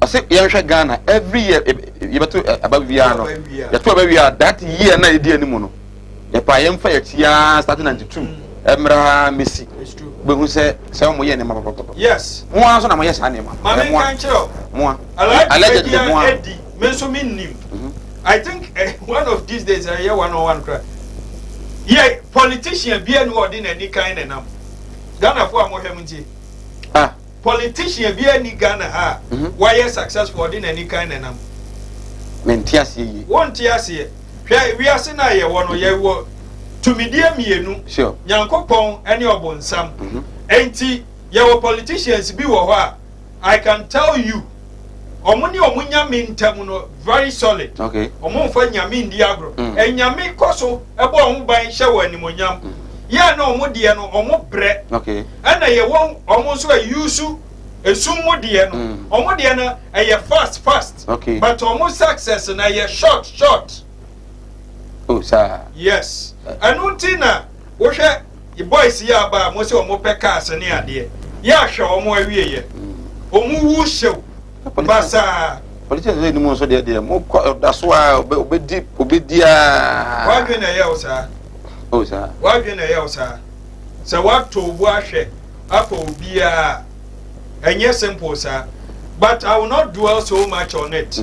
say, Ghana every year. You better about Viano. That's why we are that year. Na idea ni mono. If I am for year starting 92. Emra Missy. But who say mo ye ne ma papa. Yes. Mo anso na mo yes anema. Mama can't tell. Mo. Allegedly mo. Me so mean him. I think one of these days I hear 101 cry. Yeah, politician be any kind of nam. Ghana for Mohamed. Politician be any Ghana why successful in any kind of Mentiasi yi. Wontiasi. Hwɛ wiase na ye wo no ye wo tumidie mienu. Sure. Nyankopɔn ene obonsam. Enti ye wo politicians bi wo ho a I can tell you omuni omunya mintam no very solid. Okay. Omunfa nyame ndi agro. Enyame koso ebo omu ban hye wo animonyam. Ya na omu de no omu bre. Okay. Ana ye won omu so ayusu esumu de no. Omu de no eye fast. Okay. But omu success na ye short. Oh, sir. Yes. Anuntina wo hwe the boys ya ba mo se omu peka ne ade. Ya hwe omu awie ye. Omu wu hyew. Basa politicians dey no so dey mo that's why obedi a wa dwe na ye o sa. Oh, sir. Wa dwe na ye o sa. Se wa to bu ahwe afa obi a enye simple sir, but I will not dwell so much on it.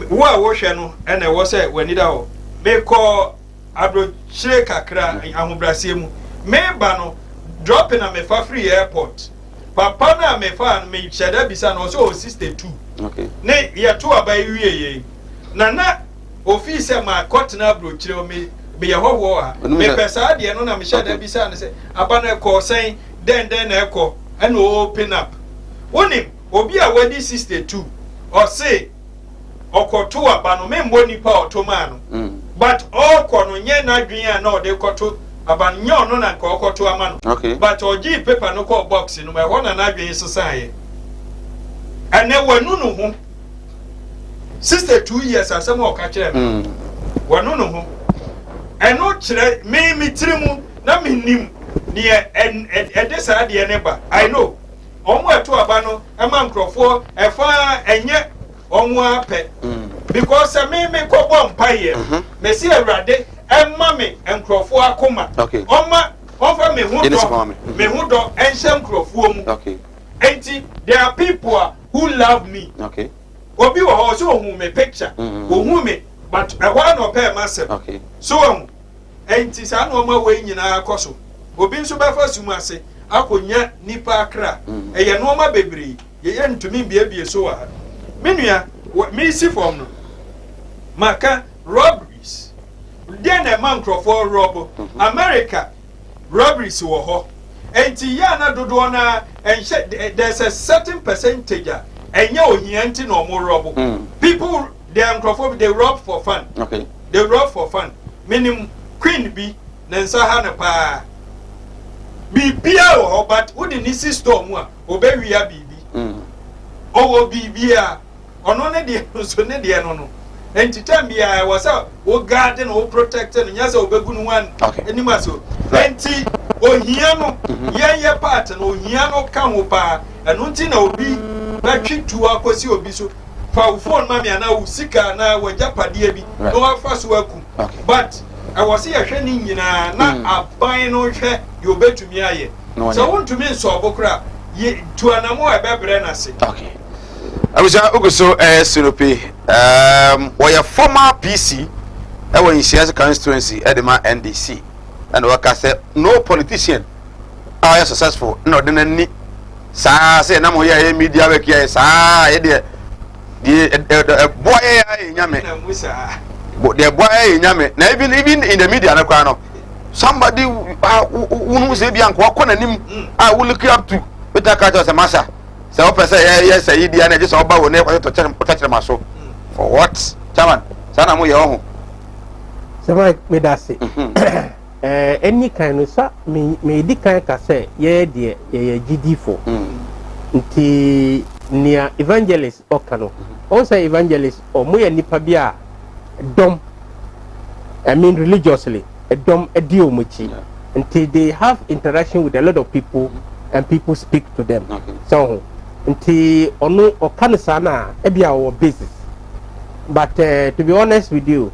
Wa wo hwe no ene wo se wani da ho me ko abro chire kakra ahobrase mu me ba no dropping am fa free airport papa na me fa me cheda bisa no so 62. Okay. Ne ye to abai wiye na office ma court na abro chire me be ye howo a me pesa de no na me cheda bisa no se aba na ko sen den na ekọ and open up. Onim obi a wadi 62 or say okoto aba no membo nipa otoma no. But all kono nye na dwen na ode koto aba nyo no na nka okoto ama no. Okay. But oji paper no ko box no me ho na na dwen sesaye. Ane wanu no ho 62 years asem o ka kire me. Wanu no ho. Eno kire me tirimu na menim ne edesa de ne ba. I know. Omo eto aba no e ma nkrofo e fa enye omo ape. Because me ko bom paye. Me si awrade e ma me nkrofo akoma. Okay. Oma onfa me hu do. Me hu do enhyem nkrofo mu. Okay. Enti there are people who love me. Okay. Obi wo ho so hu me picture. Hu me but e wa no pay myself. Okay. So enti sa no ma we nyina akoso. Obi nso ba fa sumu ase akonya nipa akra. Eye no ma bebre. Ye ntumi bia so wa. Menua me si form no. Maka robberies. Then a man for rob America robberies wo ho. Enti ya na dodo na there's a certain percentage enye ohianti no mo rob. People they rob for fun. Okay. They rob for fun. Meaning queen be na nsa ha na pa. Bibia wo but wo di nisi store mu a obewia bibi. Owo bibia ono ne de so ne de no. Enti tambia was wo garden wo protect no nya se obegu no wan anima so. Enti ohia no ye part no ohia no ka ho pa eno nti na obi na twitu akosi obi so fa phone mami ana wo sika na wajapade bi no afa so akum. But I was here hwe nyina na aban no hwe ye obetumi aye. So wontumi nso obokra ye tu anamo ebebre na se. Okay. Abuja oguso Sirope we former PC e won Isias constituency edema NDC and we say no politician are successful no de nani sa say na mo ye media work here sa ye de boy e nyame the boy nyame na even in the media na kwa no somebody who say bi anko akonanim we look up to better catch us massa. So person yes say dia na just oba wo na to touch maso for what chairman sana mo ye ho so me da say any kind of sa me di kan ka say ye de ye GD for nti nia evangelist okano on say evangelist o mo ye nipa bia dom I mean religiously a dom a dio mochi until they have interaction with a lot of people and people speak to them. So nti ono okane sana ebia our basis. But to be honest with you,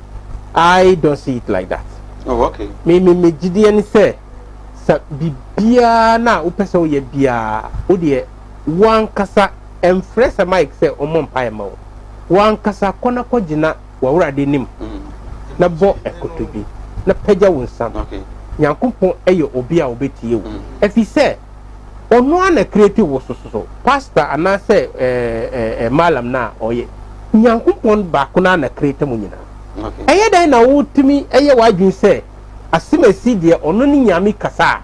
I don't see it like that. Oh, okay. Me gidi ani say sa bibia na upese o ye bia o de wan kasa emfresa mic say omo mpae ma wo wan kasa kona kogina wa wurade nim na bo ekotobi na pagya wonsam. Okay. Nyankopon eye obi a obetie wo efi say ono ana creative wo so pastor ana say malam na oye nyankopon ba ko na create mo nyina eye dan na wotumi eye wadwin se asimasi de ono ni nyame kasa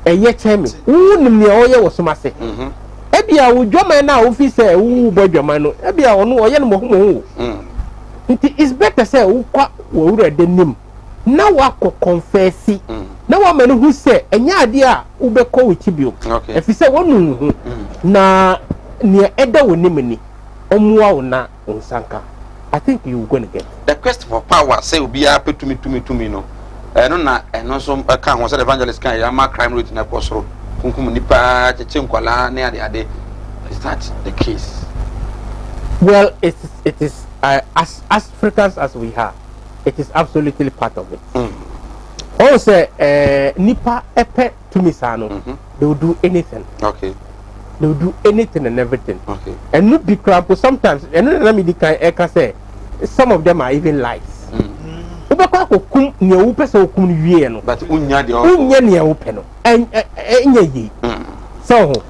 eye chemi wonim ne oye wosomase ebia wo dwoma na wo fi se wo bo dwoma no ebia ono oye no mo nti is better say wo kwa wo wura de nim na wa ko confessi na wa manu hu se enya ade a wo be ko wikibio efi se wonu hu na ne eda wo nim ni omuwa una unsanka. I think you're going to get the quest for power. Say obi a petumi no. No na no so kan ho say evangelist kan ya ma crime rate na kosoro. Kunkum nipa cheche nkwala na ade. Is that the case? Well, it is as Africans as we are, it is absolutely part of it. Also, nipa epe tumisano, they will do anything. Okay. They will do anything and everything. Okay. And not be crap sometimes. And say some of them are even lies. But so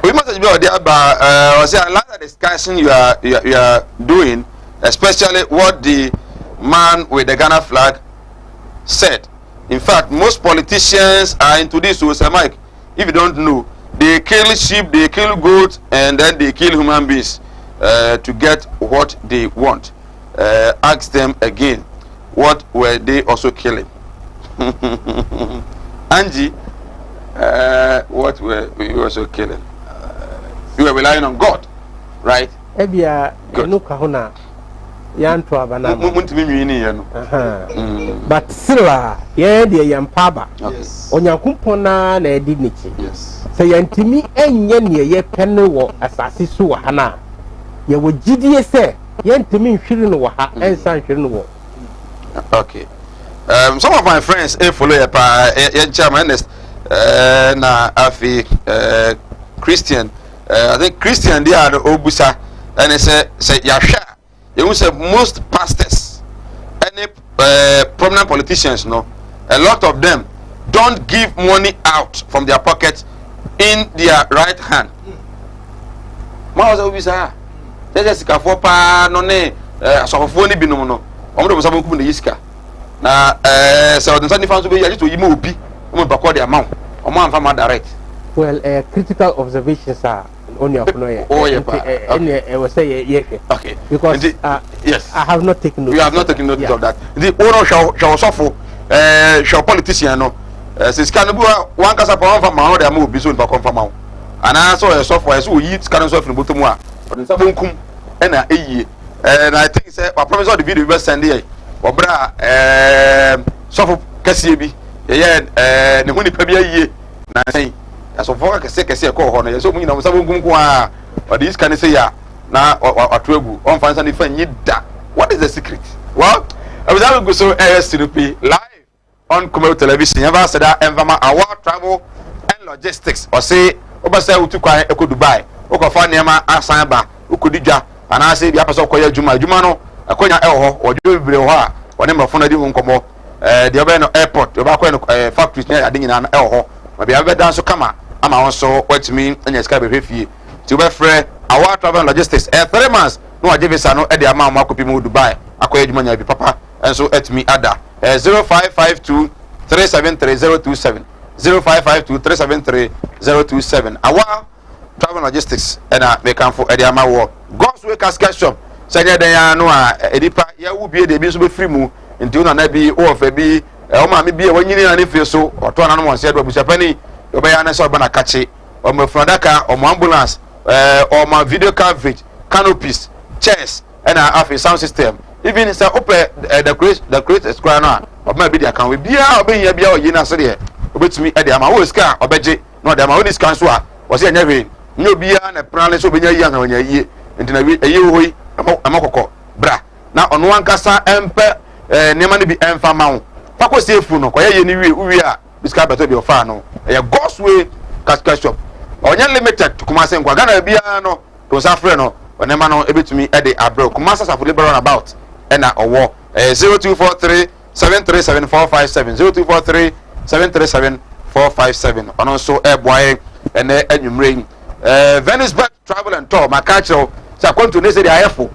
we must be about a lot of discussion you are doing, especially what the man with the Ghana flag said. In fact, most politicians are into this. So, Mike, if you don't know, they kill sheep, they kill goats, and then they kill human beings to get what they want. Ask them again, what were they also killing? Angie, what were you also killing? You were relying on God, right? Ebia enukahuna yantu abana. But still, yeah, the yampaba. Onyakumpona na edinichi. Yes. Say yantimi enye ne ye penne wo asase so wa hana. Ye wo gidie se yantimi nhwiri no wa ha ensa nhwiri no wo. Okay. Some of my friends follow your chairman na afi Christian. I think Christian they are the obusa and they say yasha. You say most pastors, any prominent politicians, no, a lot of them don't give money out from their pockets in their right hand. Ma was obusa. There's a sika pa no ne so for ni binom no. Omo do sabu kum ne yisika. Na so the sunny fans be ya to yimo obi. Omo ba ko the amount. Omo amfa ma direct. Well, critical observations are on your phone. Oh, yeah, I will say yes. Okay. Because yes, I have not taken notice. You have not taken notice of that. The owner shall suffer. Shall politician no. Since Kanabu one casa for one from my other move, be soon for confirm. And I saw a software so we eat can soft in Butumwa. But in some kum and I think say I promise all the video we best send here. Obra soft Kasibi. Yeah, the money pebia ye. Na say as of work say call honor so you know some kwa or this can say ya na atwegu on fancy any fan yida. What is the secret? Well, I was able to go so ASTP live on Kumawood television. Never said that environment our travel and logistics or say obasa utu kwa eko Dubai okofa niema asan ba ukodidwa and I say the apostle koya juma no akonya eho ojo bibire ho a one mafo na di ho nkomo the obe no airport oba ko no factories na ade nyina eho maybe I better so kama ama also what me anya ska be fie ti be frɛ our travel and logistics 3 months no age visa no e de ama ma akopi mu Dubai akoya juma nya bi papa enso etimi ada 0552 373027 0552 373027 our travel and logistics and make am for e de ama wo God's way casket shop sanya den ya no a edipa ya wo bie de bi so be free mu nti una na bi o fa bi o ma me bi e wanyini na ne fie so oto na no mo se do busapani obeya na so bana kache o ma frandaka o mo ambulance o ma video coverage canopies chairs and a sound system even say open the create square na o ma bi dia kan we bia obenya bia o yina so de obetumi e de ama wo ska obeje no de ama wo dis kan so a wo se anya hwe nyo bia na plan so obenya yi an anya yi nti na eyi hoi amakoko bra na ono ankasa empe nema ne bi emfa ma wo fako sefu no koye ye ni wi a biska beto bi ofa no e God's way casket shop onya limited kuma se nkwa Ghana bia no to safre no onema no ebetumi e de abro kuma sasa for liberal about e na owo 0243 737457 0243 737457 ono so e boy ene enwumre Venice back travel and tour makacho sa kwanto ne se de ayefo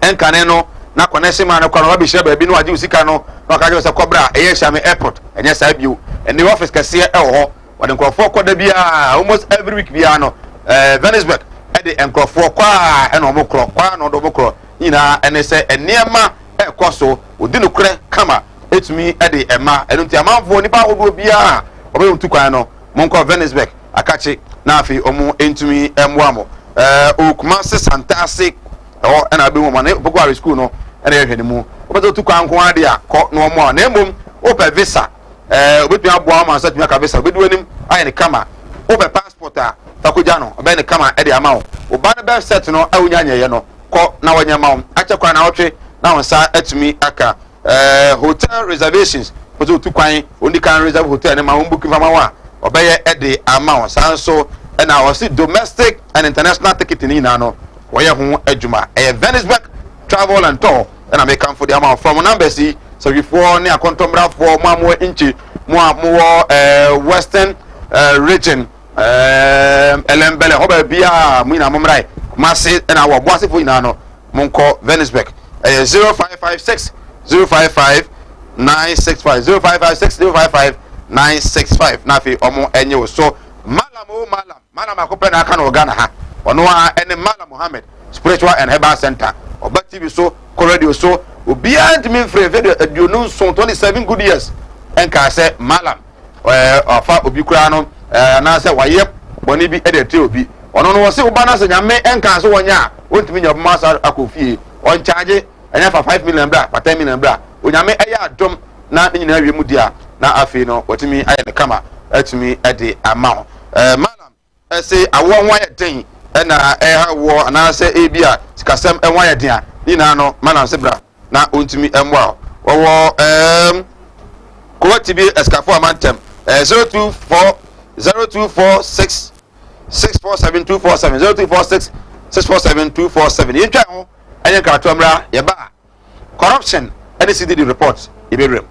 enkane no na connection man kwa no wa bi hye ba bi no age usika no na ka je se kobra eye hya me airport enye sa biu ene office kase e ho wode nkrofo koda bia almost every week bia no Venisburg e de nkrofo kwa e no mo kro kwa no do mo kro nyina ene se enema e koso odi no kre kama etumi e de ema enu ti amanfo nipa hodo bia obe untu kwan no monko Venisburg akachi na afi omu entumi emwamo Kumasi Santasi o ena be mo na Bogwari school no ena ye hwede mu obeto tu kwan ko ade a ko no mo na emom ope visa obetu aboa ma satumi aka visa obedu anim aye ne kama ope passport a takoja no obe ne kama e de ama wo oba ne be set no awunya nyeye no ko na wanya ma wo ache kwa na wotwe na wonsa atumi aka hotel reservations obeto tu kwan oni kan reserve hotel ne ma wo book fama wa obeye e de ama wo sanso ena wasi domestic and international ticket ni na no woye ho adwuma Venisburg travel and tour and I come for the amount from number see so before near contombra for more inchi more western region elembele hobe bia mu na momrai mase na wo boase fo ina no monko Venisburg 0556 055 965 0556 055 965 na fi omo enye wo so malam akope na aka no Ghana ha ono a ene Malam Muhammad spiritual and herbal center oba TV so ko radio so obi and me free video aduonu so 27 good years enka se Malam afa obi kura no na se waye boni bi edete obi ono no wo se oba na se nyame enka so wonya wontimi nya masa akofie on charge enya fa 5 million bra pa 10 million bra onyame eya adom na nyina wie mu dia na afi no wotimi aye ne kama atimi ede amount Malam say awo nwa den na ha wo na say ebia sikasem enwa ye den a ni na no Malam se bra na ontimi emwa wo Kumawood TV escafo amantem 0246 647247 0246 647247 ye twa ho anya karatu amra ye ba corruption any CDD report iberem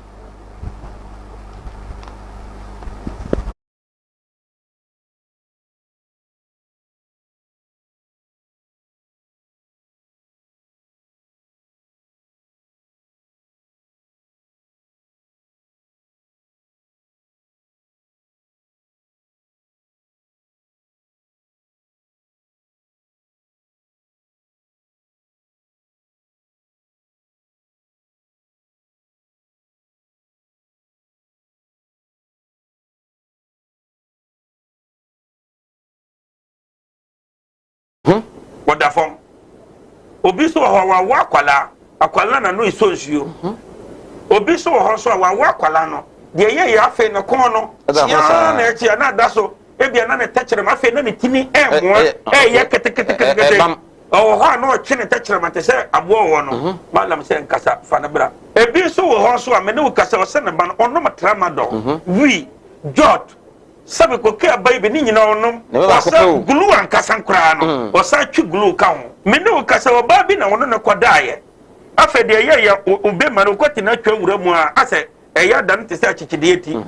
Wada fom obi so wa akwala na no isonsuo obi so ho so wa akwala no de ye afi ne kon no ya na etia na da so ebia na ne techere ma afi na ne tini mo ye kete o ha no chine techere ma te se abo wo no Malam se nkasa fa na bra ebi so ho so a me ne ukasa o se ne ba no ono matrama do wi jot sabe ko ke abai be ni nyina onom wasa glue ankasa nkra no wasa twi glue ka ho me ne ukasa oba bi na wono ne kodaaye afa de ye obe ma no kwati na twa wura mu a ase eya dan te se achichide eti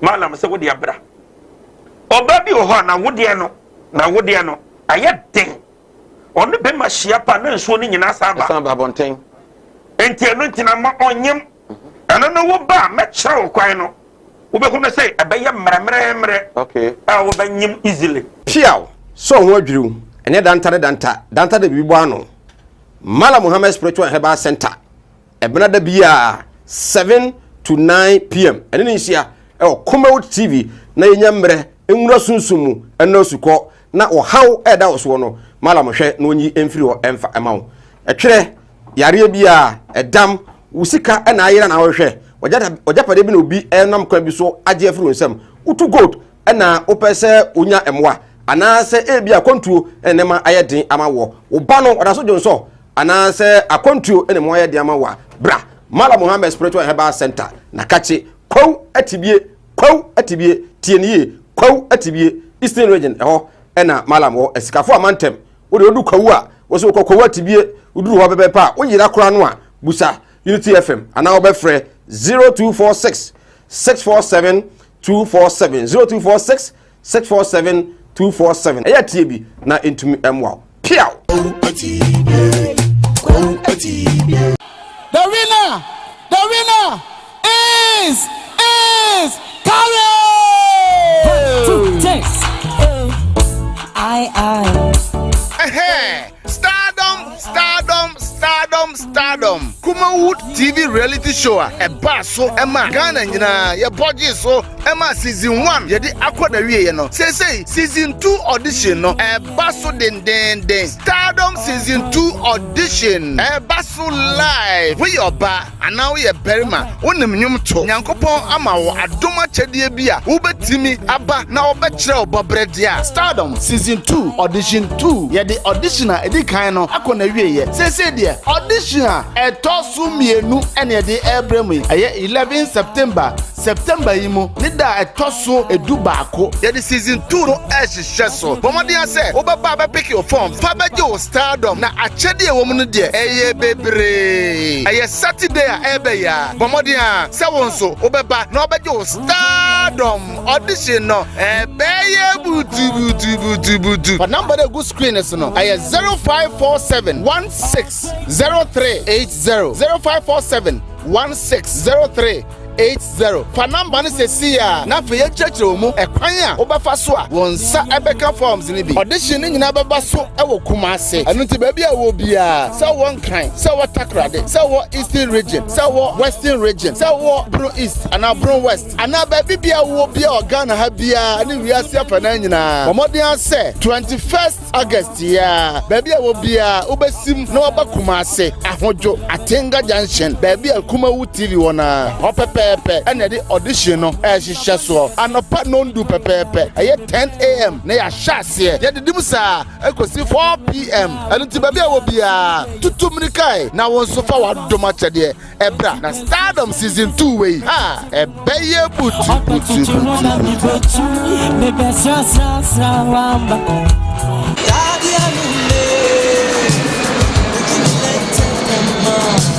Malam se wodi abra oba bi ho na wodi no aye den onu be ma hia pa na nsuo ni nyina saba bonten enti eno ntina ma onyem eno no wo ba me kyerɛ kwan no ubekuna say abaya mremre okay wo banyim easily piao so ho adwiriw ene danta de bibo ano Malam Muhammad spiritual herbal center ebena da bia 7 to 9 pm ene nsia Kumawood TV na yenya mre enwura sunsumu ena osuko na ohaw eda oso no Malam hwe na onyi emfiri o emfa emawo etwere yare bia edam usika ena ayira na hwe ojapade bi na obi enam kwa bi so age afiri nsam utu gold ena opese onya emwa anase ebia kontuo enema ayeden amawo oba no odaso jonso anase akontuo enema ayeden amawa bra Malam Muhammad spiritual herbal center na kache kwaw atibie tienie kwaw atibie eastern region eho ena Malam wo esikafo amantem wo de odu kwaw a wo so kwaw atibie uduru ho bebe pa wo yira kora no a busa Unity FM ana wo be frɛ 0246 647 247 0246 647 247 eya tie bi na entumi emwa piao The winner is Carrie. 2 takes. Stardom. Kumawood TV reality show a basso Emma Ghana nyina ya budget so Emma season 1 yedi akoda wie no. Say season 2 audition no a basso den. Stardom season 2 audition a basso live. We oba and now we a berima wonim nyum to. Nyankopon ama wo adoma chedie bia wo betimi aba na wo bekire obobredia. Stardom season 2 audition 2 yedi audition a edi kan no akona wie ye. Say there audition etosu mienu ene de ebremu aye 11 September yimu nida etosu edubaako ye the season 2 no ehye so bomodi ase obaba ba pick your form fa beje o Stardom na achede wo mu no de eye bebre aye Saturday a ebe ya bomodi a se wonso obaba na obeje o Stardom audition no ebeye butu for number the good screen is no aye 0547 160380 0547 160380 fa number ni se sia na fe ye church mu ekwan a obefa so a wonsa ebeka forms ni bi audition ni nyina beba so e wo Kumase anu ti ba bia wo bia se won kan se wo Takrade se wo Eastern region se wo Western region se wo Bro East ana Bro West ana ba bia wo bia Ghana ha bia ni wi ase fa na nyina omodian se 21st August ya ba bia wo bia obesim na oba Kumase ahojo Atenga Junction ba bia Kumawood TV wona opepe and the audition no as she so anopa no ndu pepepe aye 10 AM na ya shase ye de dimusa ekosi 4 PM anti ba bia wo bia tutu mnikai na won so fa wadoma chede ebra na Stardom season 2 we ha ebeye butu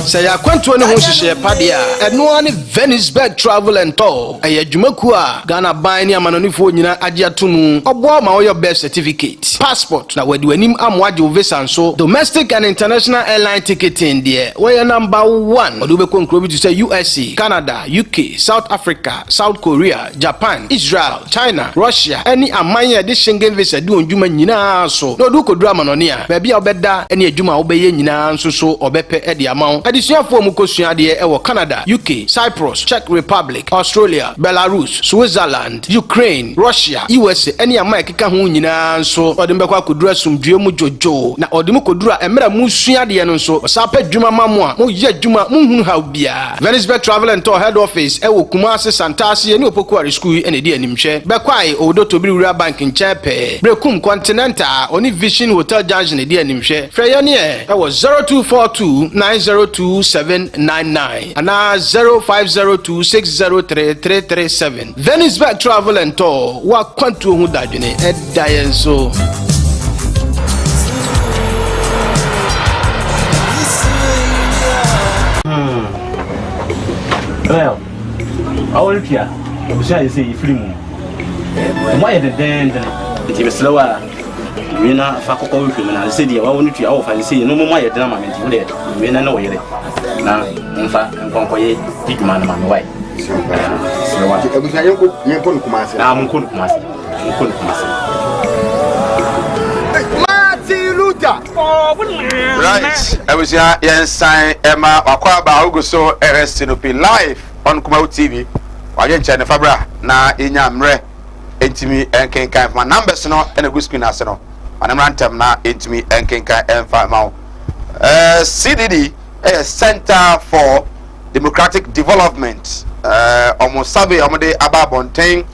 Say ya kwanto ne ho hihye pade a eno ani Venisberg Travel and Tour aya dwumaku a Ghana ban ni amanonifo nyina age atomu obo ma wo your birth certificate passport na wadi wanim amwaje visa so domestic and international airline ticketing there we number 1 odo be konkro bi to say USA Canada UK South Africa South Korea Japan Israel China Russia any amanye de Schengen visa di ondwuma nyina so no do kodura amanoni a ba bia obeda ene adwuma wo be ye nyina nso so obepe e de amawo adisuafo mu kosua de e Canada UK Cyprus Czech Republic Australia Belarus Switzerland Ukraine Russia USA any amanye keka ho nyina nso odem be kwa kodura sumdue mu jojo na odem kodura emra mu sua de no nso osapa dwuma mamu a mo ye dwuma mu hunu ha bia Venisberg Travel and Tour head office e Kumase Santase ene opokuare school ene de animhwe be kwai odo tobiri bank nchepe Brekum Continental oni Vision Hotel Junction de animhwe freya ne e 0242902799 ana 0502603337 Venisberg Travel and Tour wa kwantu hu dadwene edayenso Well, I will hear. I'm sure you say you free moon. Why the den? It is slower. We na fa kokko wi film na say dia wa wonu tua wo fa say no mo ya dena ma menti we we na no yere na mfa nkonko ye diguma na ma no wai slower ke busa yenko no Kumase na mo ko no Kumase Right, I was here sign Emma Wakwaba Augusto Erestinopi live on Kumawood TV. Wagen China Fabra na inyamre entimi enkenkan my numbers no and a good screen as no. And I'm random na entimi enkenkan enfa ma. CDD Center for Democratic Development. Almost survey omode ababonten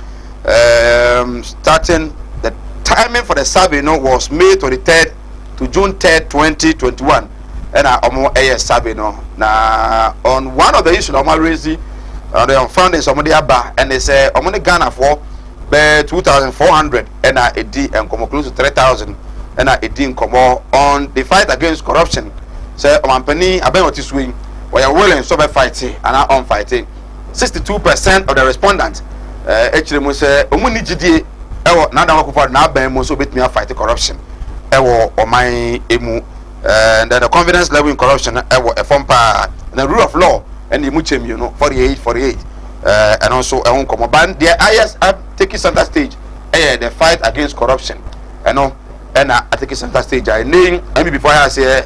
starting the timing for the survey no was May 23rd to June 3rd, 2021. And I survey no. Now on one of the issues I'm raising on Friday somebody aba and they say I'm only Ghana for 2,400 and I and come close to 3,000 and I come on the fight against corruption. Say Penny about what is swing we are willing so by fighting and are on fighting. 62% of the respondents actually must say omuni GDA na da ko for na ban mo so bet me fight corruption. Ewo o man emu and then the confidence level in corruption a form pa and the rule of law and the muchem you know 48 and also a home come ban the highest taking center stage the fight against corruption you know and I take center stage I name and before I say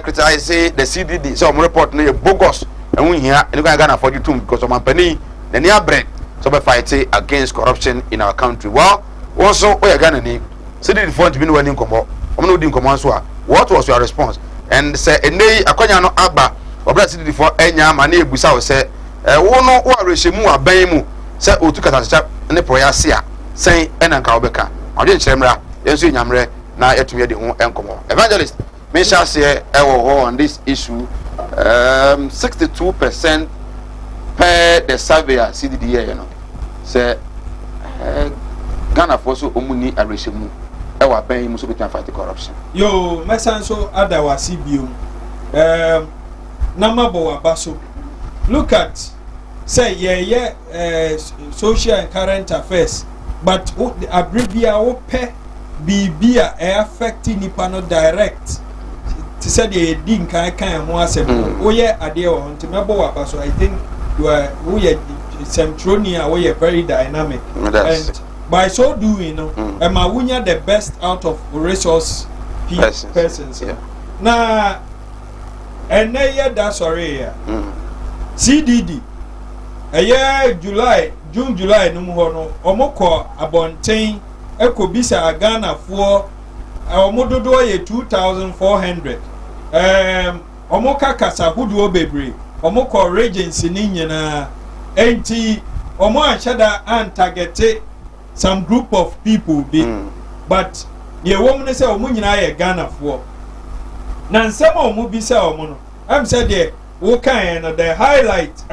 criticize the CDD so I'm reporting bogus and we here and you can afford you too because of my penny the near bread so we fight against corruption in our country. Well also we are gonna need CDD fund to be winning come what was your response and say ene akwanya no aba obra CDD for enya ma na ebusa wo say wo no wo arehemu aban mu say otu katacha ne proyase a sen ena nka obeka ode nkyeremra yenso nyamre na etumi de ho enkomo evangelist me shall say on this issue 62% per the survey CDD you know say Ghana for so omuni arehemu ewa ben muso between fight corruption yo mesanso adawa CBO namabo wabaso look at say social and current affairs but abribia ope bibia affecting nipa no direct to say the din kan ho asem oye ade o ntimebo wabaso I think you are Centronia we are very dynamic and by so doing, Emma the best out of resource persons. Yeah. Now, and that's already CDD. A year June, July, no more. Omoko abontain. Eko bisa Ghana for omododo ye 2,400. Omoka kasa hudu obebre. Omoko regency ni nyina. Enti omo achada an targete some group of people be but the woman say omo nyina ye Ghana for na nsema omo bi say omo no am say there wo kan na the highlight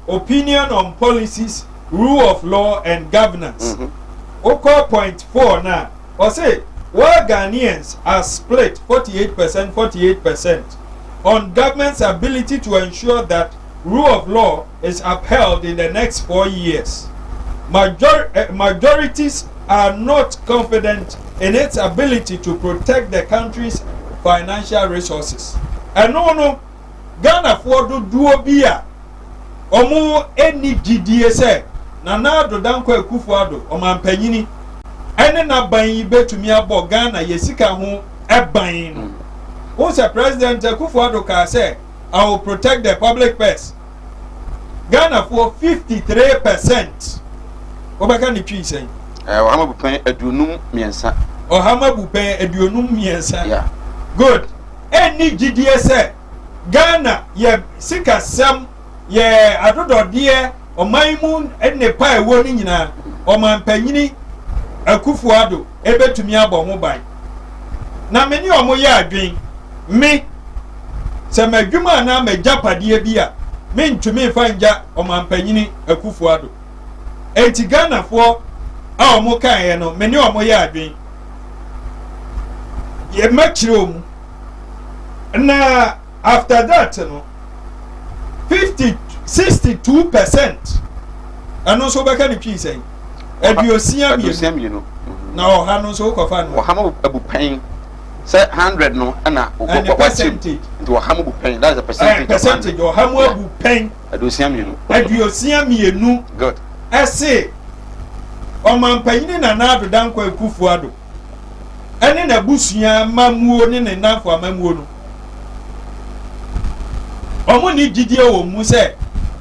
opinion on policies, rule of law and governance. Point 4 now or say while Ghanaians are split 48% on government's ability to ensure that rule of law is upheld in the next 4 years. Majorities are not confident in its ability to protect the country's financial resources. And no, Ghana for do duobia. Omo eni GDS Nana do danko ekufuado omampanyini. Ene na ban ibe tumi abo Ghana yesika ho eban. Once President Kufuado ka say, I will protect the public purse. Ghana for 53%. Obaka ni twi sen. Ohama bupen aduonum miensa. Ohama bupen aduonum miensa. Yeah. Good. Any GDS Ghana ye sika sam ye adododie omaimun enne pa ewo ni nyina omampanyini Akufuado ebetumi abo ho ban. Na meni omo ye adwen me se madwuma na majapade bia me ntumi fanja omampanyini Akufuado. Enti Ghana for a omo kan ye no meni omo ye adwen ye makiro mu na after that no 62% ano so beka ni twi sen aduosia mi no na oha no so ko fa no ohama abupen say 100 no na percentage into ohama abupen that's the percentage ohama abupen aduosia mi no good ese omampanyini na ado danko Akufuado ene na busua mamuo ne nafo amamuo no omo ni gidie wo mu se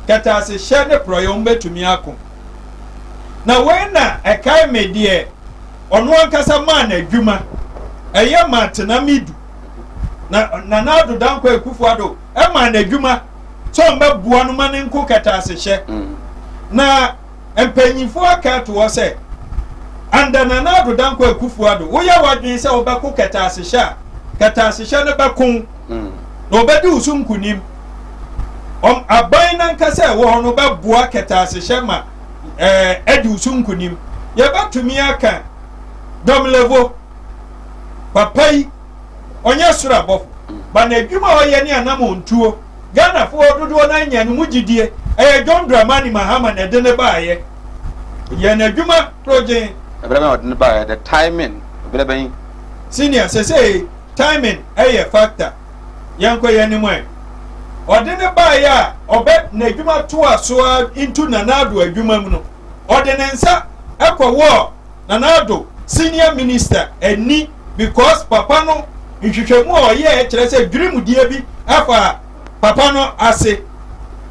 kata se hye ne proyo mbetumi ako na we na ekai medie ono ankasa man adwuma eye matena midu na ado danko Akufuado e man adwuma so mba bua no mane nko kata se hye na empanyifo aka to wo se anda na ado danko Akufuado wo ya wadwen se obako kata se hye ne bakon no obedi usumkunim aban nan kase wo no be boa ketase shema edi usunkunim ye batumi aka domlevo papai onye sura bof ba na adwuma o ye ne anamo ntuo Ghana fo dodo na nya no mugidie John Dramani Mahama na de ne baaye ye na adwuma project ebrema de ne baaye the timing ebreben senior say timing a factor yanko yanimo odene ba ya obet na adwuma to aso into nanado adwuma mu no odene nsa ekwo nanado senior minister eni because papa no nhwehwemu oye kire se dwirimu die bi afa papa no ase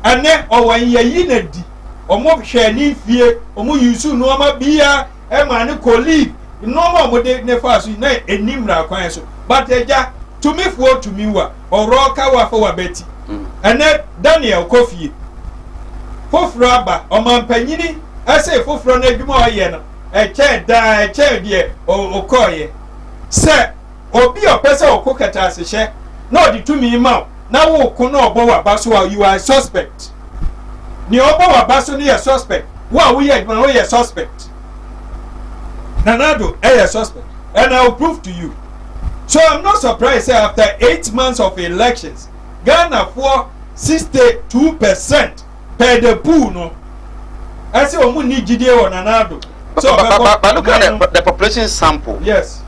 ane owanyayi na di omo hwe ni fie omo yusu no ma bia e ma ne colleague no mo de ne fa so na enimra kwan so but eja to me for to me wa oroka wa fa wa beti ane Daniel Kofi foforo aba omampanyini ase foforo na adwuma oye no eche die okoye se obi opese okokata asehye na odi to me ma na wo ko na obo wa baso you are suspect ni obo wa baso ni suspect wa we ye suspect Nanado a suspect and I will prove to you. So I'm not surprised after 8 months of elections Ghana for 62% per the pool no I say omu ni jide o Nanado. So but look at the population sample. Yes.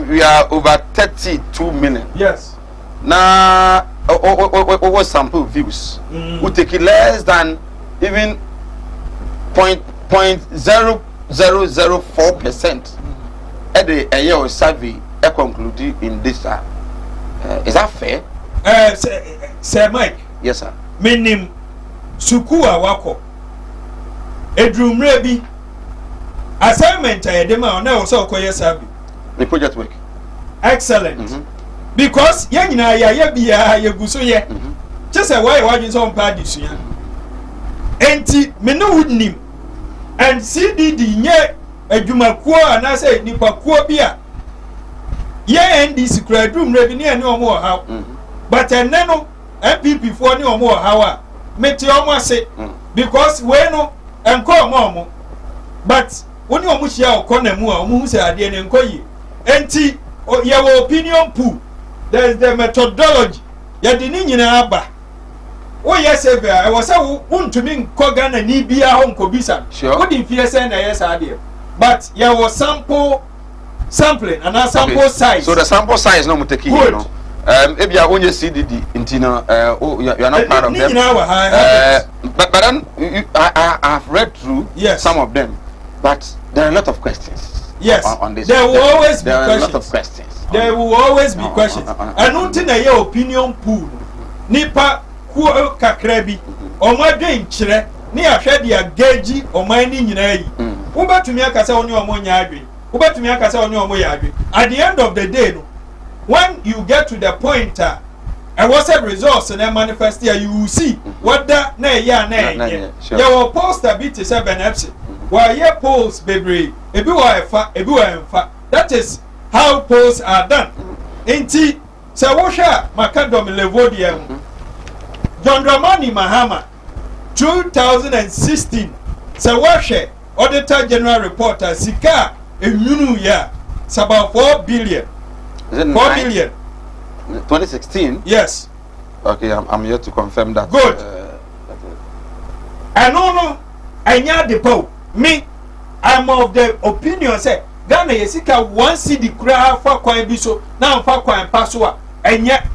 We are over 32 million. Yes. Now over sample views we take it less than even 0.0004% at the year survey conclude in this is that fair? Sir Mike. Yes sir. Meaning suku awako edrumre bi assignment ayedema na so okoye survey the project work excellent because ye nyina ya bia ye guso ye chese why wadin so mpa disuya enti me no wudnim and CDD nye adwumakuo anase nipakuo bia ye NDC kradum rebi ne ene omo ha but enne no MPP for ne omo ha meti omo ase because we no enko omo but woni omo hia okona mu a omo hu se ade ne enko yi enti your opinion pool there is the methodology ya di ni nyina aba o yes ever I was say wuntumi nko Ghana ni bia ho nkobisa wo di mfie say na yes ade but ya was sampling and a sample size. So the sample size no muteki you know ebia onye CDD intina you are not part of them but then I have read through some of them but there are a lot of questions. Yes, on this. There will always be questions. There are a lot of questions. There will always be questions. And until your opinion pool, nipa ku kakrebi, omadwe nchire, ni ahwe dia geji omani nyina yi. Ubetumi akasa oni omonya adwe. Ubetumi akasa oni omoya adwe. At the end of the day no, when you get to the point and what's the results and then manifest here, you will see whether na ya your poster beat 7 episode. Why ye polls baby ebi wa efa ebi wa enfa. That is how polls are done. Inti se wo hwa makadom levodia John Dramani Mahama 2016 se wo hwe Auditor General Reporter sika enyunu ya it's about 4 billion. Is it 4 billion 2016? Yes. Okay, I'm here to confirm that. Good. I no anya the pope. Me, I'm of the opinion say Ghana yesika one city cry for kwan biso now for kwan paswa and yet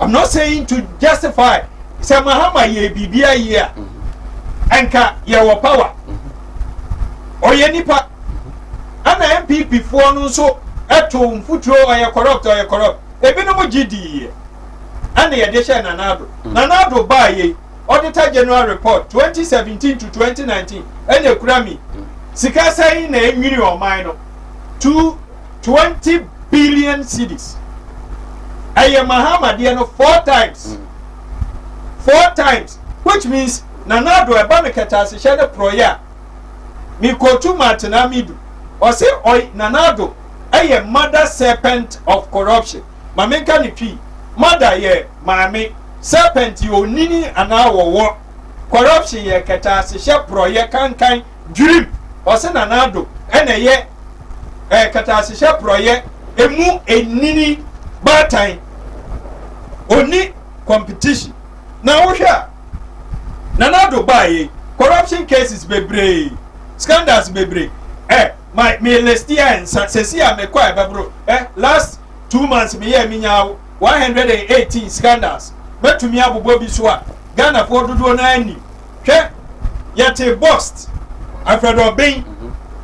I'm not saying to justify say Mahama ye bibia here anka ye wo power or ye nipa ana MPP for no so eto mfutro or ye corrupt ebi no mo gidi ana ye de share nanado ba ye Auditor General Report 2017 to 2019 and the Kurami Sika saying na enwiri o man no to 20 billion cedis. Aye Mahama de no 4 times. 4 times, which means Nanado eba mekata se share proya. Mi kotu matena midu. O say oi Nanado aye mother serpent of corruption. Mamenka ni twi. Mother ye maame serpent yo nini ana wo corruption ye kata se share proya kankan dream. O say Nanado ene ye kata se share proya emu enini batan oni competition. Now we share Nanado buy corruption cases bebre scandals bebre me lestia and sasia me kwa bro last 2 months me ye minya 118 scandals metumi abobo bi so a Ghana for dodo na ani hwe yete bust Alfredo Ben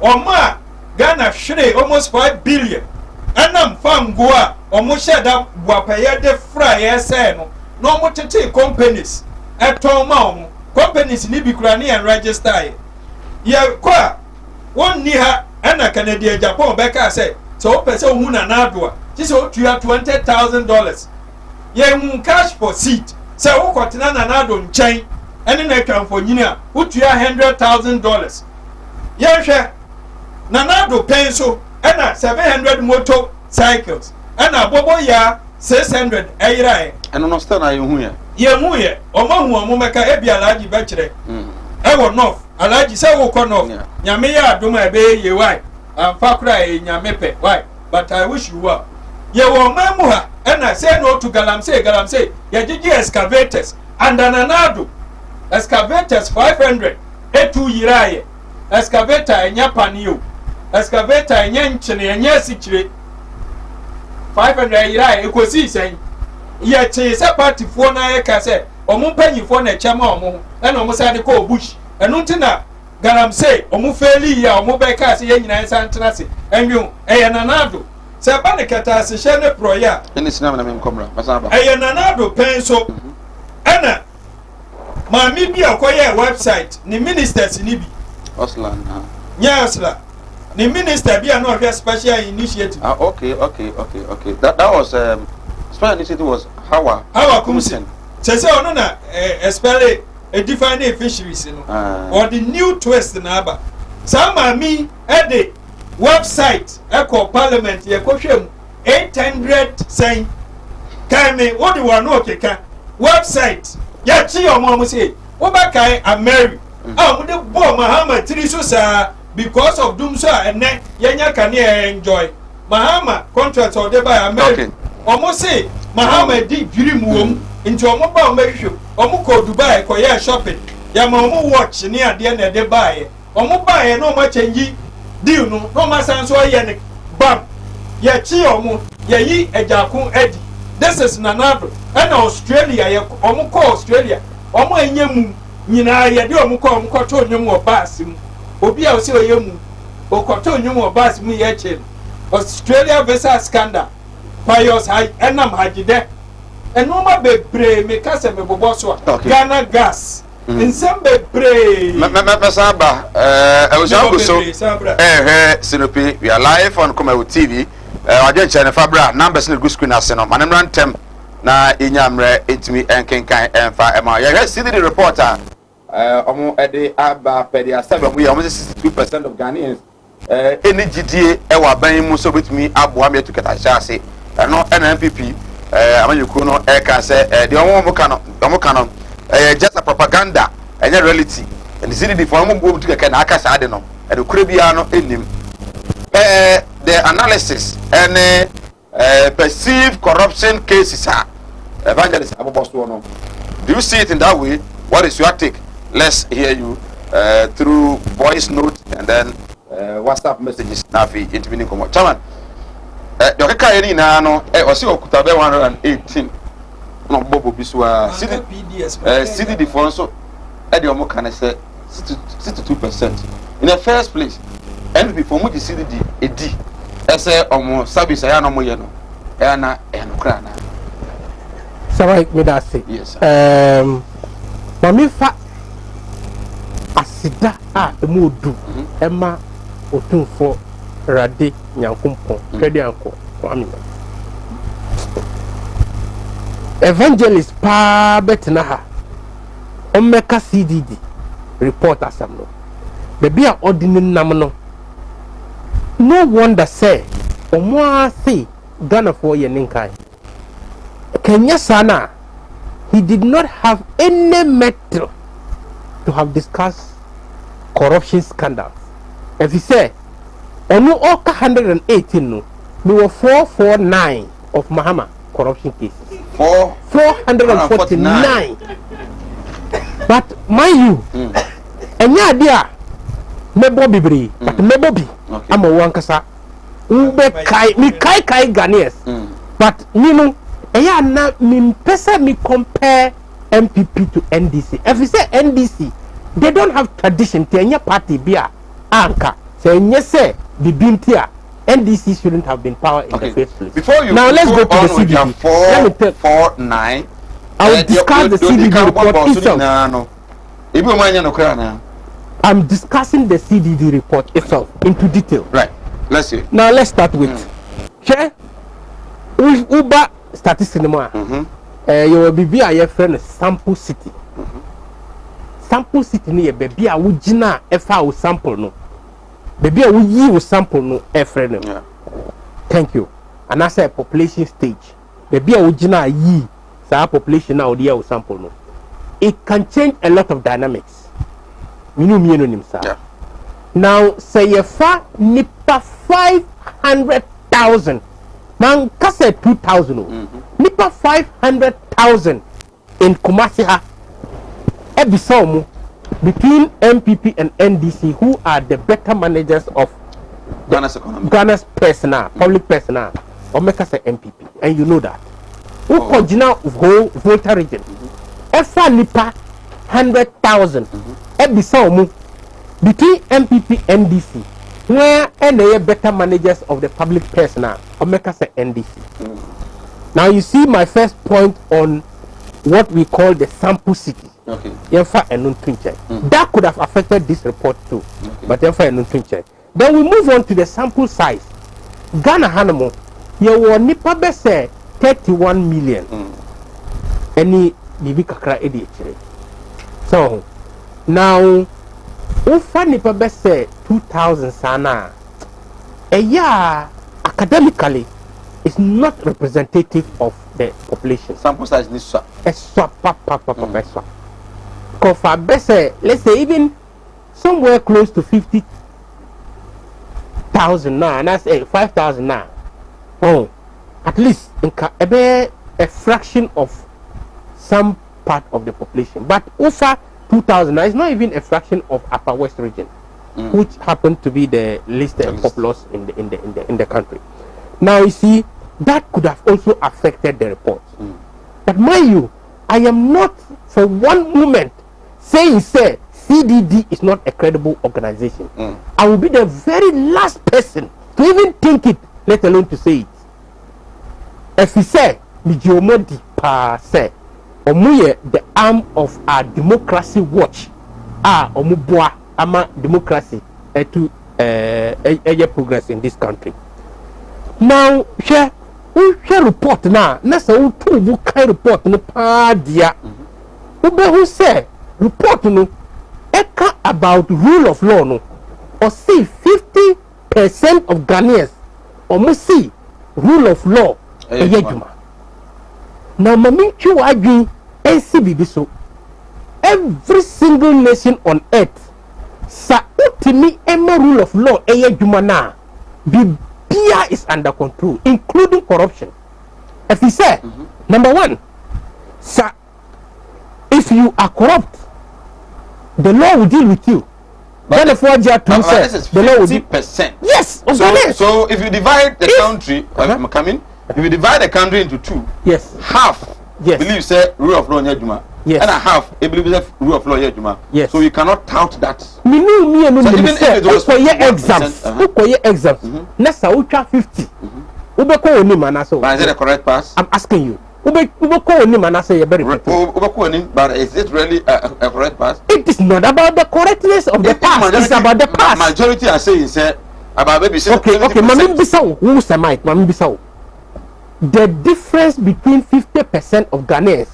Oma Ghana shire almost 5 billion anam fango a omo sheda buapaye de fra ye say no no mo tete companies eton ma omo companies ni bi kura ni en register ye kwa won ni ha ana Canadian Japan be ka say so person hu na nado a ti so tuya $20,000 ye hu cash for seat say wo kwotena na nado nchen ene na twanfo nyini a wo tuya $100,000 ye hwe na nado penso ena 700 motorcycles ena bobo ya 600 ayira eno no stand na yehu ye omo meka ebi alaji be kire ewo north alaji say wo ko north nyame ya adoma ebe ye why amfa kura e nyame pe why but I wish you well ye wo mamu ha ena say no to galamsey ye gigi excavators and ananado excavators 500 etu yiraye excavator enya panio excavator enya nchene enya sikire 500 yiraye ekosi sen ye che se party fo na ye ka se omo panyifo na chama omo ena omo sa de ko bush enu ntina galamsey omo feli ya omo be ka se ye nyina nsa ntena se enwu eye nanado se ba ne kata se hye ne proya ene sinama na me komra masaba eye nanado penso ena mami bi akoye website ni ministers ni bi Oslan Osla the minister be no have special initiative okay that was special initiative was Hawa Kumsen say ono na especially a define fisheries no or the new twist na aba some mami at the website echo parliament ye ko hwem 800 say kame what do one no keka website ya chi omo say wo ba kai America ah mo de bo Mahama tiri so sa because of doom so and yenya can enjoy Mahama contract or de by America omo say Mahama di dwiri mu wom nti omo ba omo hwehwe omo ko Dubai ko ye shopping ya ma omo watch ni ade na de buy omo buy no omo change deal no ma san so ye ne bam ye chi omo ye yi ejakun edi this is nanado and Australia ye omo ko Australia omo enyemu nyina ye de omo to nyum obas mu obi a se oyemu okoto nyum obas mu ye che Australia visa scandal pious high enam hagide enoma bebre me kase me bobo so Ghana gas nsem bebre me saba ewo so Sinopi we are live on Kumawood TV wajen chene fabra numbers in the screen aseno manemran tem na inyamre etimi enkenkan enfa ema ye see the reporter omo ede aba pedia 7 we almost 62% of Ghanaians any GDA e wa ban mu so betimi aboa me to keta chase no NNPP amanyuku no e ka say the omo kano just a propaganda and reality and the for omo bo to keka na aka sa ade no e de kure bia no enim the analysis and perceived corruption cases are evangelist abobosto no. Do you see it in that way? What is your take? Let's hear you through voice note and then WhatsApp messages. Nafi intervening come. Chairman, your kaka na no o si okuta be 118 no bobo biswa city for so e de omo kan say 62%. In the first place, and before mu the city edi ese omo service ya no mo ye no e na kra na Sabai me da say yes mami fa asida a emu odu ema otunfo rade nyankompon twede anko kwami evangelist pa betna ha omeka CDD report asam no bebi a odini nam no no wonder say omo say Ghana for ye ninkai Kenya sana he did not have any metal to have discussed corruption scandals. If he say ono oka 118 no we were 449 of Mahama corruption cases 449 but mind you enya dia mebo bibre but mebo bi ama wankasa ube kai mi kai Ghanaians But you know, me compare MPP to NDC. If you say NDC, they don't have tradition. They party beer anchor. Say say the bintia. NDC shouldn't have been power in the first place. Before you now let's go to the CBD. 449. I will discuss the CBD report itself. I'm discussing the CDD report itself into detail. Right. Let's see. Now let's start with Uber statistics. You will be a friend sample city. Sample city near baby a wujina FA sample no. Baby a wuyi sample no friend. Yeah. Thank you. And I say population stage. Baby a wujina yi sa population now the sample no. It can change a lot of dynamics. Yeah. Now say you fa nipa 500,000 man kase 2,000 nipa 500,000 in Kumasi ha ebisomu between MPP and NDC, who are the better managers of Ghana's personnel, public personnel, or make us a MPP, and you know that who original whole voter region efa nipa 100,000 ebisomu between MPP and NDC, where any better managers of the public personnel, or make us a NDC. Now you see my first point on what we call the sample city. Okay. That could have affected this report too. But then we move on to the sample size. Ghana Hanamo, you were nipa bese 31 million. Any bibi kakra edi. So now Ufa nipa bese 2,000 sana. Academically is not representative of the population. Sample size is swap. Kofa bese, let's say even somewhere close to 50,000 now, and that's 5,000 now. Oh, at least a fraction of some part of the population. But Ufa 2,000 now is not even a fraction of Upper West region, which happened to be the least populous in the country. Now you see that could have also affected the report. But mind you, I am not for one moment saying CDD is not a credible organization. I will be the very last person to even think it, let alone to say it. If he say Mijomodi pa say Omuye the arm of our democracy watch Omubwa ama democracy to progress in this country. Now share report now nasa utu kind report no pa dia who say report no eka about rule of law no or see 50% of Ghanaians or see rule of law ejuma. Now mami chu agin NCBB so every single nation on earth sa utimi ema rule of law ejuma na Bia is under control, including corruption. If he said, number one, sir, if you are corrupt, the law will deal with you. Then the 4G2 says the law will deal. 50%. Yes. So if you divide the country, I'm coming. If you divide the country into two, yes, half believe say rule of law Juma, yes, and a half believe rule of law Juma. Yes. So you cannot tout that. So even if it was for your exams, Nessa ultra 50. Ubeko oni manaso. But is it a correct pass? I'm asking you. Ubeko oni manaso ye very but is it really a correct pass? It is not about the correctness of the past. It's about the past. Majority are saying say about maybe okay. Mami Bissau, who say Mike? Mami Bissau. The difference between 50% of Ghanaians,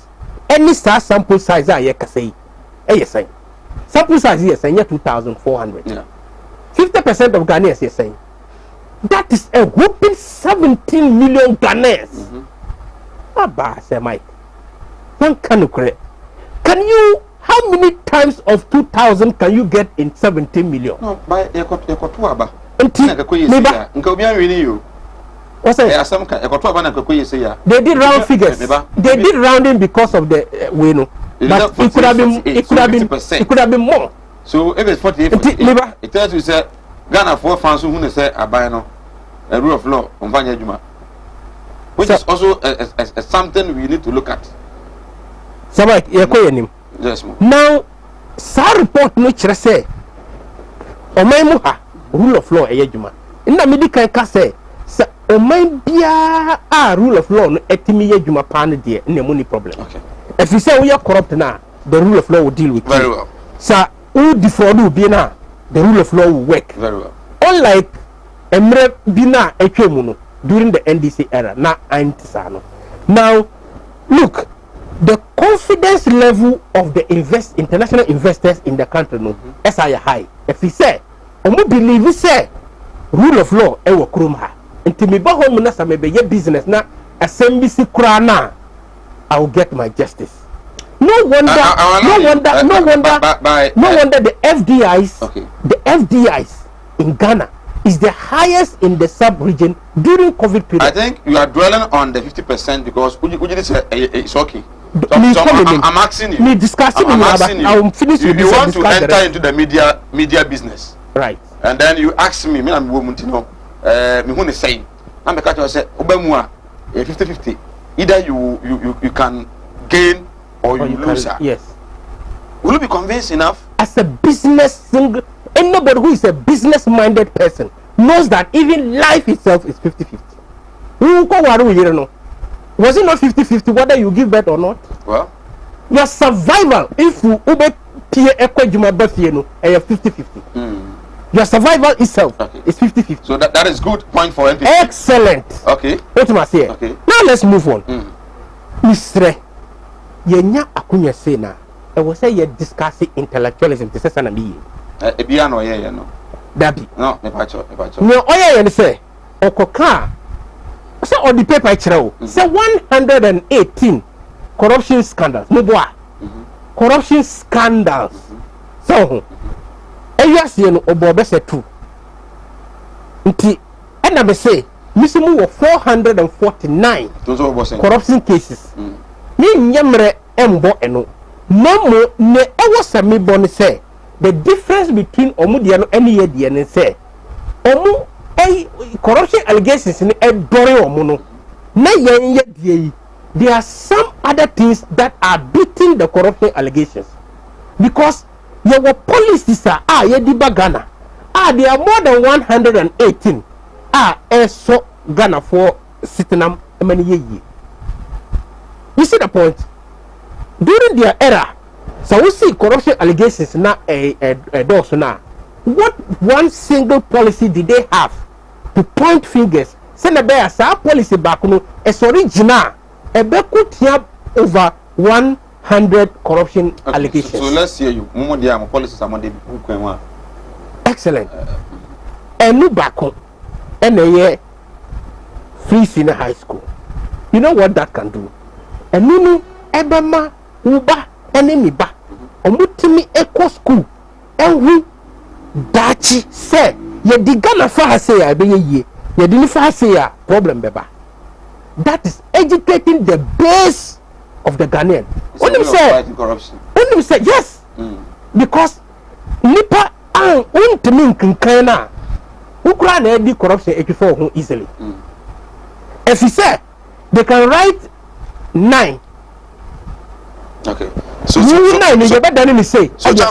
any sample size are say, sample size is 2,400. Yeah. 50% of Ghanaians is saying that is a whopping 17 million Ghanaians. Abba, say Mike. Can you? How many times of 2,000 can you get in 17 million? No, by you got what's that? They did round figures. They did rounding because of the but it could have been more. So if it's 48, it tells you say Ghana 4 fans who say abano a rule of law on Vanya Juma. which is also something we need to look at. Sabak, yes, now, sa report no chere say omai ha rule of law eyadwuma. Na me di kan ka say omai bia a rule of law no etimi yadwuma pa no de na mo ni problem. Okay. If you say we are corrupt now, the rule of law will deal with very you. Well. So, who defraud will be now, the rule of law will work. Very well. Unlike Emre Bina Echemuno during the NDC era, now Antisano. Now, look, the confidence level of the international investors in the country no is high. If he say, omu believe he say, rule of law ewo krumha. Until me ba home na sa me be business na SMBC krana, I will get my justice. No wonder the FDIs, the FDIs in Ghana is the highest in the sub-region during COVID period. I think you are dwelling on the 50% because it's okay. So I'm asking you. I'm asking you. I'm finished with you want to enter into the media business, right? And then you ask me, I'm woman to know. Me who is saying, I'm a catcher. Say, Obamua, 50-50. Either you can gain or you lose. Yes. Will you be convinced enough? As a anybody who is a business-minded person knows that even life itself is 50-50. Was it not 50-50 whether you give birth or not? Well, your survival, if you ube pie ekwejuma bafie no, 50-50. Your survival itself is 50-50. So that is good point for NPP. Excellent. Okay. What am I saying? Okay. Now let's move on. Mr. Yenya akunya say na, I was say you discussing intellectualism. This is an abiye. Ebiano ye no. Dabi. No, me pacho. No, oya ye say okoka. Say on the paper chiro. Say 118 corruption scandals. No boy. Corruption scandals. So, yes, you know, obo say two. Nti, and I say, misimu were 449 corruption cases. Ni nyamre embo eno. Momo ne ewo sami boni say the difference between omudia no any year die ne say omu corruption allegations ni edore omu no na yen ye die. There are some other things that are beating the corruption allegations because there were policies ye di Ghana there are more than 118 so Ghana for sitting am many ye. You see the point? During their era, so we see corruption allegations now those now. What one single policy did they have to point fingers? Send a bear policy back no is original. A beku over 100 corruption allegations. So let's hear you. Mumo policies among the excellent. And no back and a year free senior high school. You know what that can do? And no ebama uba enemy ba omutimi eco school ehu dachi say ye digana fa say ya be ye didn't fa say ya problem beba. That is educating the base of the Ghanaian. Only say yes. Because nipa an untimi nkankana ukra na di corruption ekifo easily. If you say they can write 9. Okay. So you better than me say. So now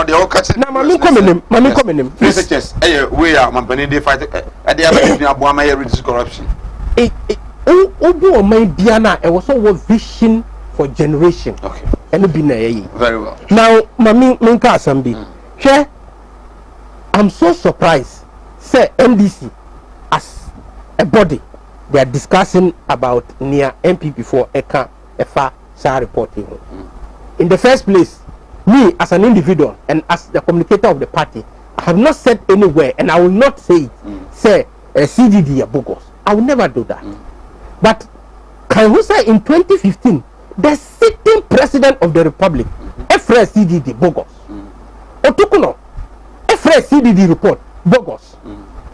the whole catch. Now mami come in. Researchers, we are company they fight at the other Abuama reduce corruption. Obu my Diana, I was so vision for generation. Okay. And be very well. Now mami minka sambi. Share. I'm so surprised. Say NDC as a body they are discussing about near MPP for Eka Efa Shah reporting. In the first place, me as an individual and as the communicator of the party, I have not said anywhere, and I will not say it. Say CDD are bogus. I will never do that. But can we say in 2015, the sitting president of the republic, Efre CDD bogus. Otukuno, Efre CDD report bogus.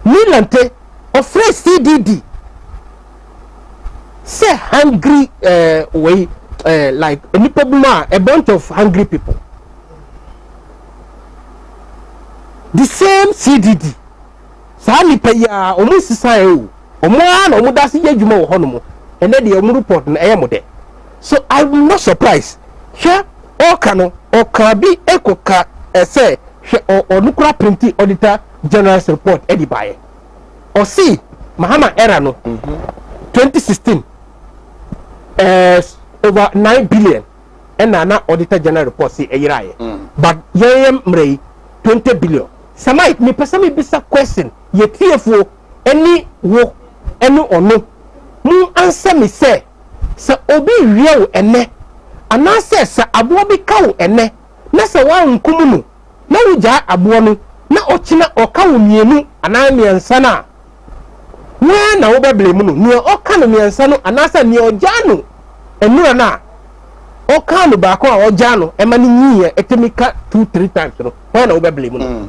Milante, Efre CDD. Say hungry way like a bunch of hungry people. The same CDD. Sani paya almost say Omo na omo da se adwuma wo hono mo. Ene de omo report na eye mo de. So I'm not surprised. Hwe oka no oka bi ekoka say hwe onukura printing auditor general's report edi baye. O see Mahama era no 2016 over 9 billion and na auditor general report say eyiraye. But yem mrei 20 billion. Samai me person me bisa question ye tiefo any wo any ono mu answer me say obi wieo ene ana say abo bi kawo ene na say wa nkumu no na wuja abo no na ochina okawo mienu ana miensa na na wo beble mu no ne oka no miensa no ana say ne oja no enura na oka no ba ko a oja no e ma ni nyiye etemika 2-3 times no na wo beble mu no.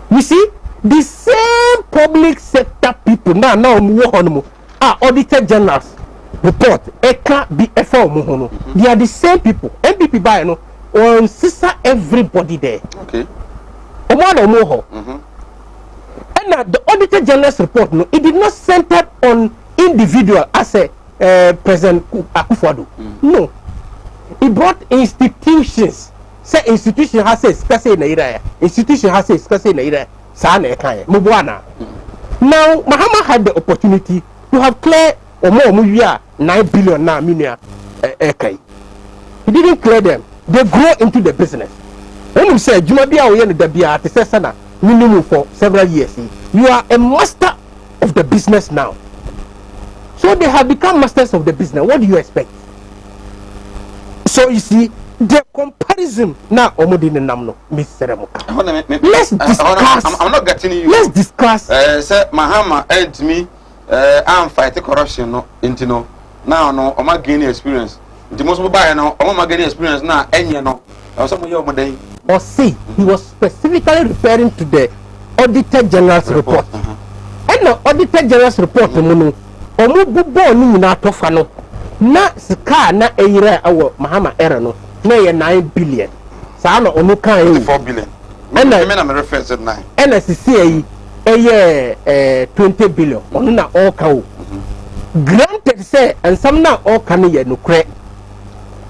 You see, the same public sector people now mu auditor generals report eka bi efa mu hono. They are the same people. MPP by no on sister everybody there. Okay. Omo ho. And the auditor general's report no, it did not center on individual as a President Akufo-Addo. No. It brought institutions. Say institution has a special naira. Institution has a special naira. Sana ekanye. Mubwana. Now Mahama had the opportunity to have cleared omo 9 billion na minia ekai. He didn't clear them. They grow into the business. When you say Juma bia oye ne da bia te sana minimum for several years. You are a master of the business now. So they have become masters of the business. What do you expect? So you see the comparison now omodine namno Mr. Remoka. Let's discuss. I'm not getting you. Let's discuss. Say Mahama and me I'm fighting corruption no intino. Now no oma gain experience. The most buy no oma gain experience now enye no. Some your modern. Or see, he was specifically referring to the Auditor General's report. And the Auditor General's report omo bubo ni na tofa no. Na sika na eyira awo Mahama era no. Na 9 billion. Sa na onu kan 4 billion. And I reference at 9. And CCA 20 billion. Onu na all kan. Granted say and some na all kan ye no kre.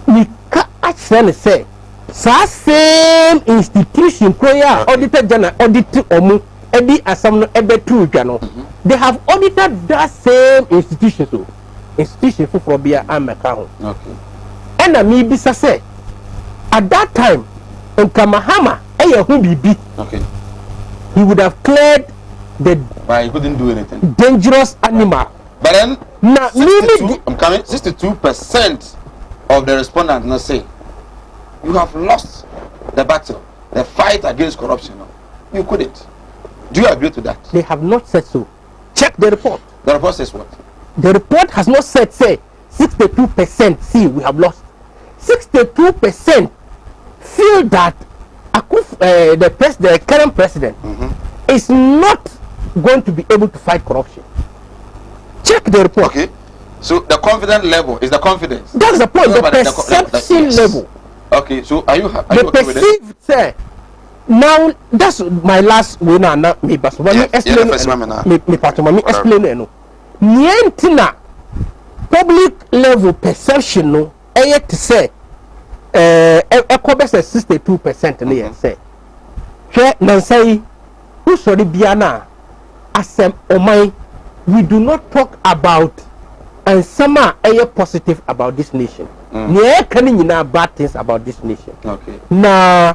Ni ka actually say sa same institution prayer auditor general audit omu edi asam no ebetu dwa no. They have audited that same institution so. Institution for bia ameka ho. Okay. And me bisa say at that time in Kamahama okay, he would have cleared the but he couldn't do anything. Dangerous animal. But then now 62% of the respondents now say you have lost the battle, the fight against corruption. You couldn't. Do you agree to that? They have not said so. Check the report. The report says what? The report has not said say 62% see we have lost. 62% feel that the current president is not going to be able to fight corruption. Check the report. Okay. So the confidence level is the confidence. That's the point. The perception level. Okay. So are you okay with it? Say, now that's my last winner. Now me but when me explain me part me explain no. Nientina public level perception no. To say ekobese 62% na yen say hwe nan say who sorry biana asem omai we do not talk about and some are positive about this nation ne can nyina bad things about this nation. Okay. Now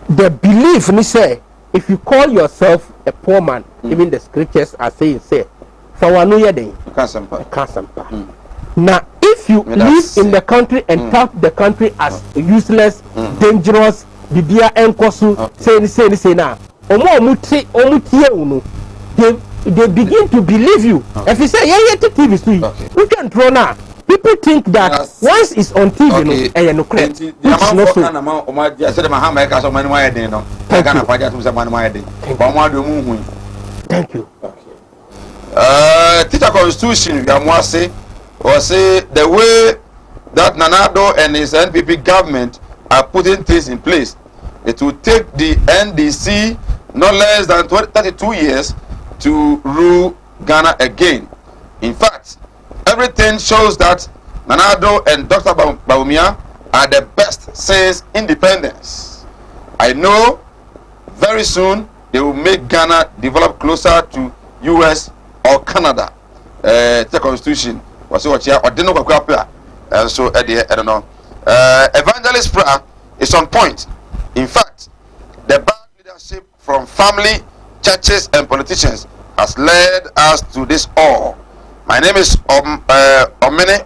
the belief ni say if you call yourself a poor man even the scriptures are saying say for wanu yeden kasampa. Now, if you live in the country and tout the country as useless, dangerous, bibia enkosu, say now, they begin to believe you. If you say, yeah, TV, you can throw now. People think that once it's on TV, no credit. Thank you. Teacher Constitution, we are say. Or say the way that Nanado and his NPP government are putting things in place, it will take the NDC no less than 32 years to rule Ghana again. In fact, everything shows that Nana Addo and Dr. Bawumia are the best since independence. I know very soon they will make Ghana develop closer to US or Canada. The constitution was what here or didn't know so I don't know. Evangelist prayer is on point. In fact, the bad leadership from family, churches, and politicians has led us to this all. My name is Omene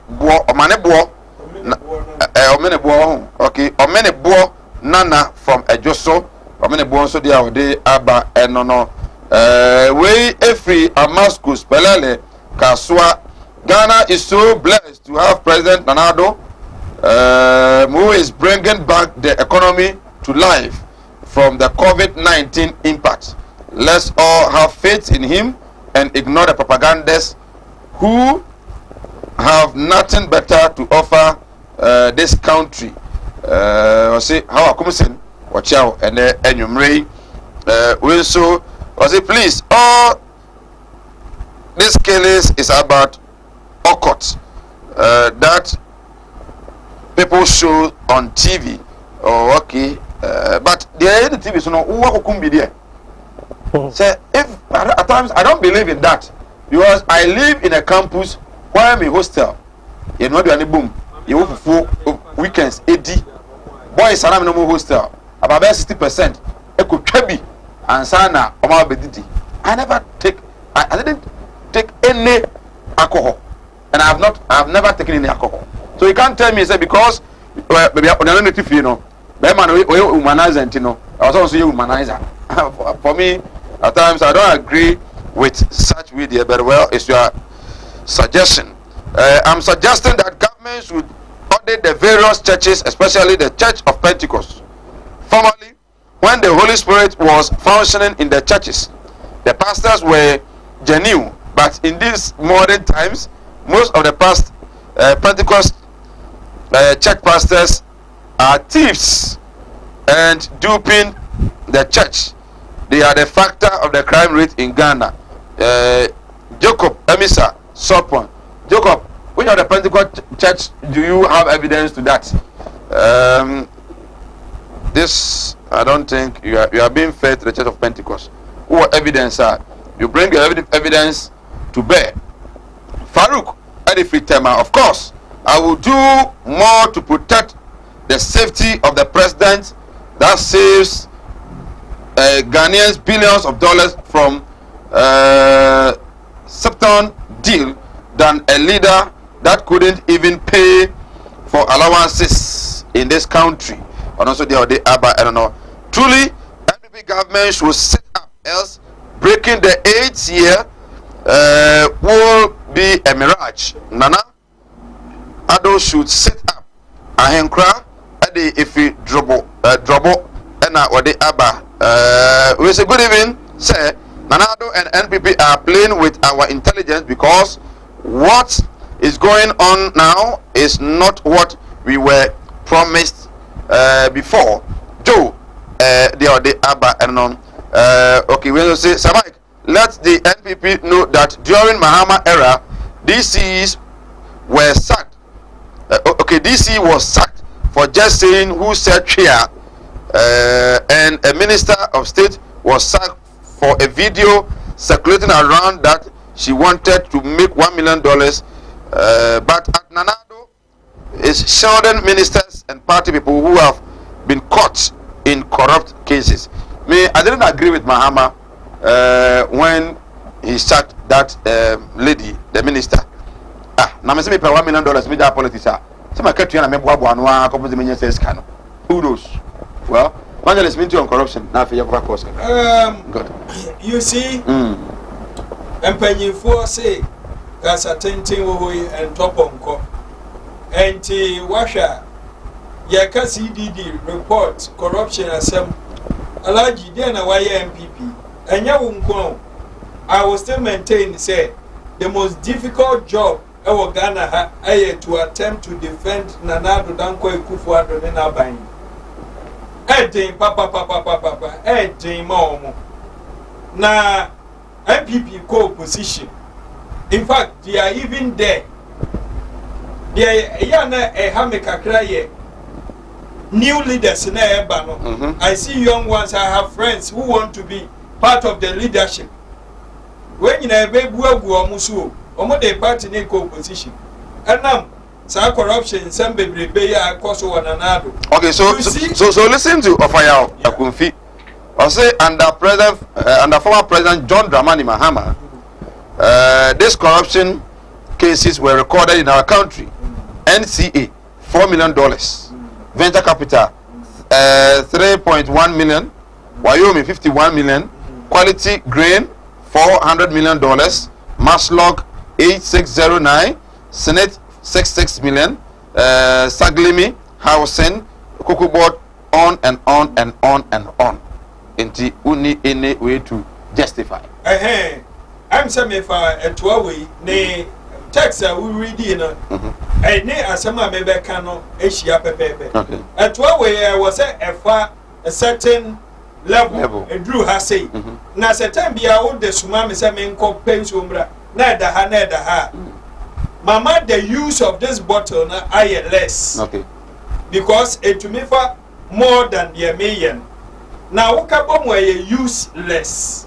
Buo Nana from Ejoso. Omene Buo so dia ode aba enono. We every Damascus Pelele Kaswa. Ghana is so blessed to have President Nana Addo who is bringing back the economy to life from the COVID-19 impact. Let's all have faith in him and ignore the propagandists who have nothing better to offer this country. See how I come in, watch out, and you may also say please. All this case is about occult that people show on TV. Oh, okay, but the TV so no who can be there. Say if at times I don't believe in that. Because I live in a campus where I'm a hostel. You know, any boom. You have 4 weekends, 80. Boys are no more hostel. About 60%. I could be and sana Omar Bediti. I didn't take any alcohol. And I have never taken any alcohol. So you can't tell me say because maybe I'm not you know. But man we humanizer, you know. I was also a humanizer. For me, at times I don't agree with such media, but well, it's your suggestion. I'm suggesting that government should audit the various churches, especially the Church of Pentecost. Formerly, when the Holy Spirit was functioning in the churches, the pastors were genuine, but in these modern times, most of the Pentecost church pastors are thieves and duping the church. They are the factor of the crime rate in Ghana. Jacob Emisa Sopon. Jacob, which of the Pentecost church do you have evidence to that? This I don't think you are being fair to the Church of Pentecost. What evidence are? You bring your evidence to bear. Farouk Edifitema, of course, I will do more to protect the safety of the president that saves Ghanaians billions of dollars from Septon deal than a leader that couldn't even pay for allowances in this country. And also I don't know. Truly, NPP government should set up, else breaking the 8th year will be a mirage. Nana Addo should set up a henkra if we drobo and what the Abba. We say good evening, sir. Nana Addo and NPP are playing with our intelligence because what is going on now is not what we were promised before. Joe, the Abba and on. Okay, we will say, Sir Mike, let the NPP know that during Mahama era, DCs were sacked. DC was sacked for just saying who said Tria, and a minister of state was sacked for a video circulating around that she wanted to make $1 million. But at Nana Addo is shielding ministers and party people who have been caught in corrupt cases. I didn't agree with Mahama when he sacked that lady, the minister. Now me say me pay $1 million me that politics. Say my country na me boa boa no a couple me say scan. Who knows? Well, evangelist mean on corruption. Now for your course. Good. You see, empanyinfo say kasa tenten wo and top onko. Enti washa ya ka CDD report corruption asem alaji dey na why MPP. Enya wo nko. I will still maintain say the most difficult job our Ghana to attempt to defend Nana Addo Dankwa Akufo-Addo ne naban. Papa. Ma omo. Na MPP co-opposition In fact, they are even there. They are new leaders in Ebano. I see young ones. I have friends who want to be part of the leadership. When you have a baby, Musu, or party in opposition, and now some corruption, some baby, cause one another. Okay, so listen to Ofayao Akunfi. I say under former President John Dramani Mahama, these corruption cases were recorded in our country. NCA, $4 million. Venture capital, 3.1 million. Wyoming, 51 million. Quality grain, $400 million. Maslog, 8609. Senate, 66 million. Saglimi, housing, cocoa board, on and on and on and on. Until we need any way to justify. I'm saying if a 2-way, text we read in a ne asema mebe kano ehia pepepe at what way was a certain level a drew has say na certain bia wo de suma me say me nko penso mra na da ha mama the use of this bottle na I less because it to me for more than the million now wo ka bom we useless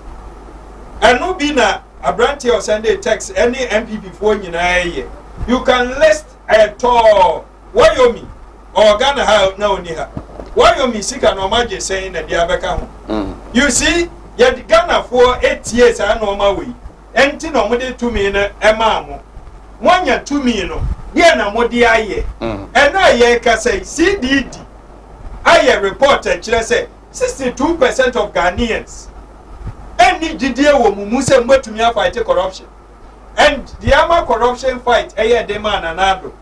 and no be na Abranti or Sunday text any MPP for you can list at all. Wyoming or Ghana have no near. Wyoming sick and Omaje saying that they have become. You see, yet Ghana for 8 years I know my way. Empty no more 2 million a mammo. 1 year 2 million. Yeah, no more the aye. And I can say CDD. I reported, say 62% of Ghanaians. Any GDA will mumuse mwe to me fight corruption. And the ama corruption fight, de man and ado.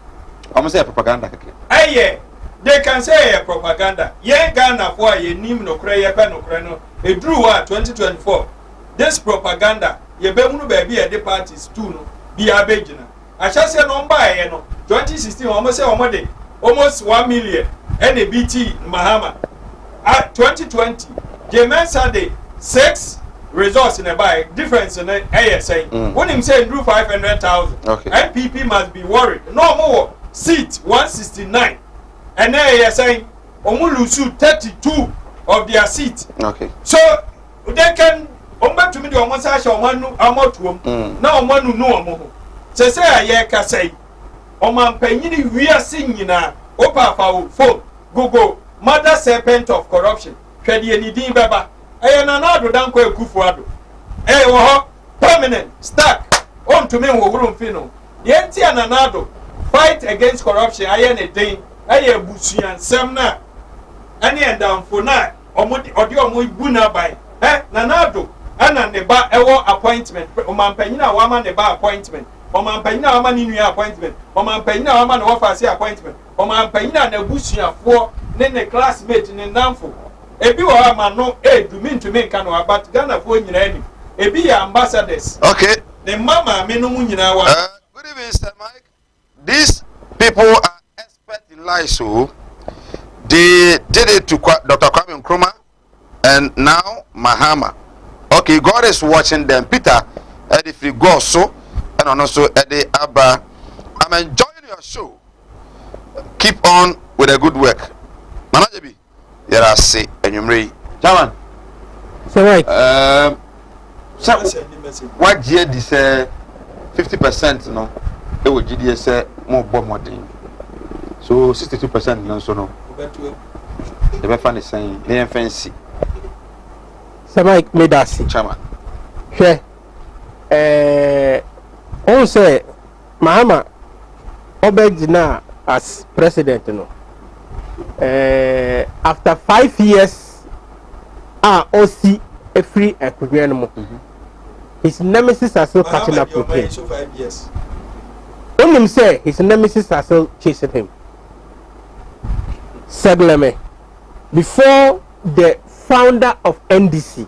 I'm say propaganda. They can say propaganda. Ye Ghana for ye nim no kre ye pen no kre no. A drew 2024. This propaganda, ye be munu baby the parties too no. Be abegina. I shall say no buy no. 2016 almost say almost 1 million. And a BT Mahama. At 2020, Jemen Sunday 6 results in a buy difference in ASA. When him say drew 500,000, MPP must be worried. No more seat 169, and ASA omulusu 32 of their seat. So they can to me the almost amonu amotuom. Now omanu no omo. Say aye ka say oman panyini we are singing na opa phone go mother serpent of corruption. Twedi enidin beba. Nanado danko ekufuado. Wo permanent stack on to me wo wurum fino. Yenti nanado fight against corruption aye ne den aye busuan sem na ane endamfo na odi ibu na bai. Nanado ana ne ba ewo appointment omampanyina wama ne ba appointment omampanyina wama ni nua appointment omampanyina wama ne office appointment omampanyina na busuafo ne classmate ne ndamfo. Ebi wa ma no do mean to me kan wa but Ghana for nyina ani ebi ya ambassadors. The mama me no mu nyina wa. Good evening, Mr. Mike. These people are experts in lies, so they did it to Dr. Kwame Nkrumah and now Mahama. Okay, God is watching them. Peter, if you go so and also Eddie Abba, I'm enjoying your show. Keep on with the good work. Manajabi. Yara say and you may Jaman. So right. What year this 50% no? It would GDS more bomb more thing. So 62% no so no. The best is saying they fancy. So Mike made us see. Chairman. Okay. Also, Mahama Obedina as president no. After 5 years, OC a free equivalent. His nemesis are still catching up with him. 5 years. When him say his nemesis are still chasing him. Segleme, before the founder of NDC,